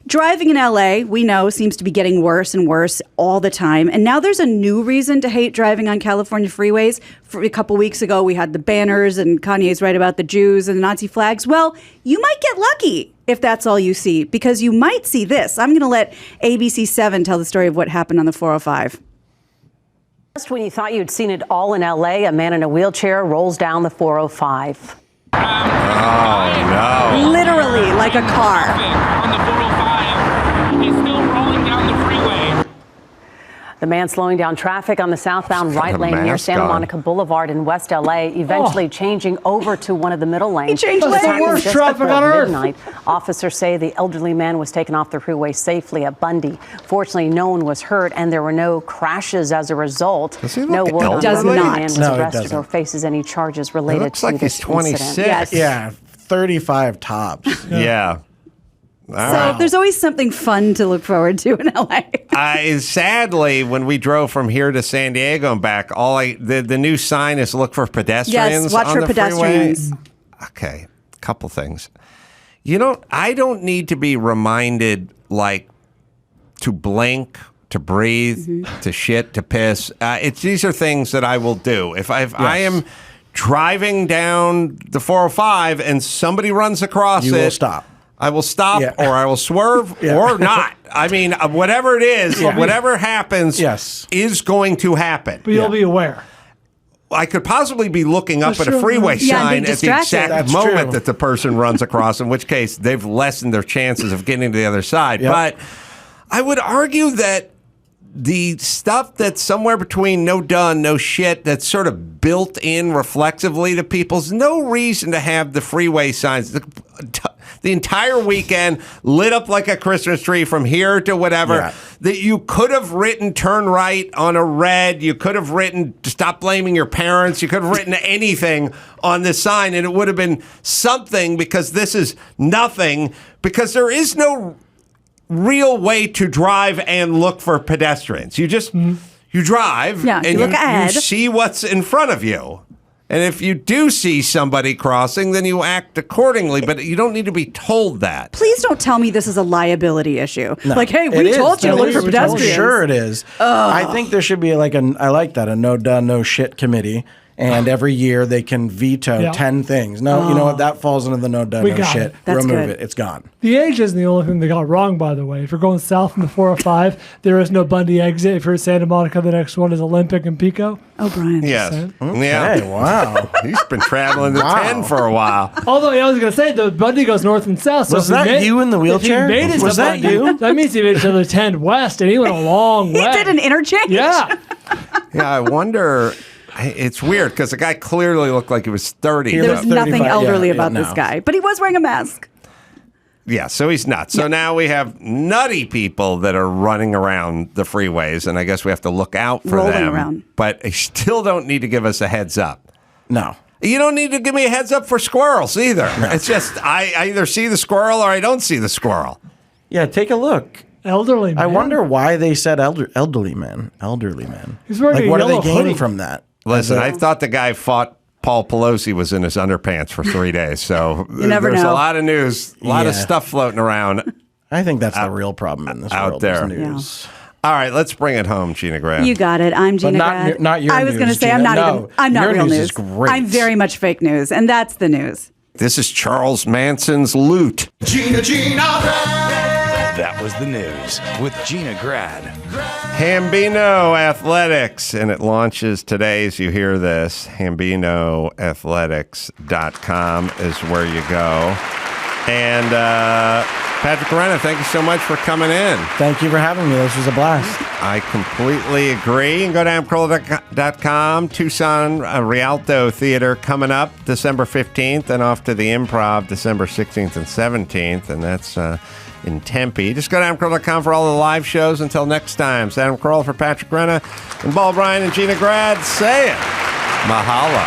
S3: Driving in L.A., we know, seems to be getting worse and worse all the time. And now there's a new reason to hate driving on California freeways. For a couple weeks ago, we had the banners and Kanye's right about the Jews and the Nazi flags. Well, you might get lucky if that's all you see, because you might see this. I'm going to let ABC 7 tell the story of what happened on the 405.
S17: Just when you thought you'd seen it all in L.A., a man in a wheelchair rolls down the 405.
S2: Oh, no.
S3: Literally like a car.
S18: On the 405, he's still rolling down the
S17: The man slowing down traffic on the southbound right lane near Santa Monica Boulevard in West LA, eventually changing over to one of the middle lanes.
S3: He changed lanes.
S5: That's the worst traffic on earth.
S17: Midnight. Officers say the elderly man was taken off the freeway safely at Bundy. Fortunately, no one was hurt, and there were no crashes as a result. No word on whether the man was arrested or faces any charges related to this incident.
S3: Yes.
S16: Yeah, 35 tops.
S2: Yeah.
S3: So there's always something fun to look forward to in LA.
S2: Sadly, when we drove from here to San Diego and back, the new sign is look for pedestrians.
S3: Yes, watch
S2: on
S3: for
S2: the
S3: pedestrians.
S2: Freeway. Okay, a couple things. I don't need to be reminded to blink, to breathe, to shit, to piss. These are things that I will do. If I am driving down the 405 and somebody runs across
S16: you will stop.
S2: I will stop or I will swerve or not. I mean, whatever it is, whatever happens is going to happen.
S5: But you'll be aware.
S2: I could possibly be looking up at a freeway sign at the exact moment that the person runs across, in which case they've lessened their chances of getting to the other side. But I would argue that the stuff that's somewhere between no duh and no shit that's sort of built in reflexively to people's no reason to have the freeway signs. The entire weekend lit up like a Christmas tree from here to whatever, that you could have written turn right on a red. You could have written stop blaming your parents. You could have written anything on this sign and it would have been something, because this is nothing, because there is no real way to drive and look for pedestrians. You just, you drive and you see what's in front of you. And if you do see somebody crossing, then you act accordingly, but you don't need to be told that.
S3: Please don't tell me this is a liability issue.
S16: No,
S3: hey, we told you to look for pedestrians.
S16: Sure it is. I think there should be I like that, a no duh, no shit committee. And every year they can veto 10 things. No, you know what? That falls into the no duh, no shit. Remove it. It's gone.
S5: The age isn't the only thing they got wrong, by the way. If you're going south from the 405, there is no Bundy exit. If you're at Santa Monica, the next one is Olympic and Pico.
S3: Oh, Brian.
S2: Yes.
S16: Okay,
S2: yeah.
S16: Wow.
S2: He's been traveling the 10 for a while.
S5: Although I was going to say, the Bundy goes north and south. So
S16: was that you in the wheelchair?
S5: Was that you? That means he made it to the 10 west, and he went a long way.
S3: He did an interchange?
S5: Yeah.
S2: Yeah, I wonder... It's weird because the guy clearly looked like he was 30.
S3: There was nothing elderly about this guy, but he was wearing a mask.
S2: Yeah, so he's nuts. So now we have nutty people that are running around the freeways, and I guess we have to look out for them. Around. But you still don't need to give us a heads up.
S16: No.
S2: You don't need to give me a heads up for squirrels either. No. It's just I either see the squirrel or I don't see the squirrel.
S16: Yeah, take a look.
S5: Elderly man.
S16: I wonder why they said elderly man. Elderly man.
S5: He's wearing
S16: what
S5: a yellow
S16: are they gaining
S5: hoodie.
S16: from that?
S2: Listen, I thought the guy fought Paul Pelosi was in his underpants for 3 days. So there's a lot of news, a lot of stuff floating around.
S16: I think that's the real problem in this world.
S2: There.
S16: News.
S2: Yeah. All right, let's bring it home, Gina Grad.
S3: You got it. I'm Gina Grad.
S16: Not your
S3: I was going to say I'm not
S16: your
S3: real news.
S16: Is great.
S3: I'm very much fake news, and that's the news.
S2: This is Charles Manson's loot.
S8: Gina Grad.
S12: That was the news with Gina Grad.
S2: Hambino Athletics, and it launches today as you hear this. HambinoAthletics.com is where you go. And Patrick Renna, thank you so much for coming in.
S16: Thank you for having me. This was a blast.
S2: I completely agree. And go to Carolla.com. Tucson Rialto Theater coming up December 15th, and off to the Improv December 16th and 17th, and that's in Tempe. Just go to AdamCarolla.com for all the live shows. Until next time, it's Adam Carolla for Patrick Renna and Ball Bryan and Gina Grad saying mahalo.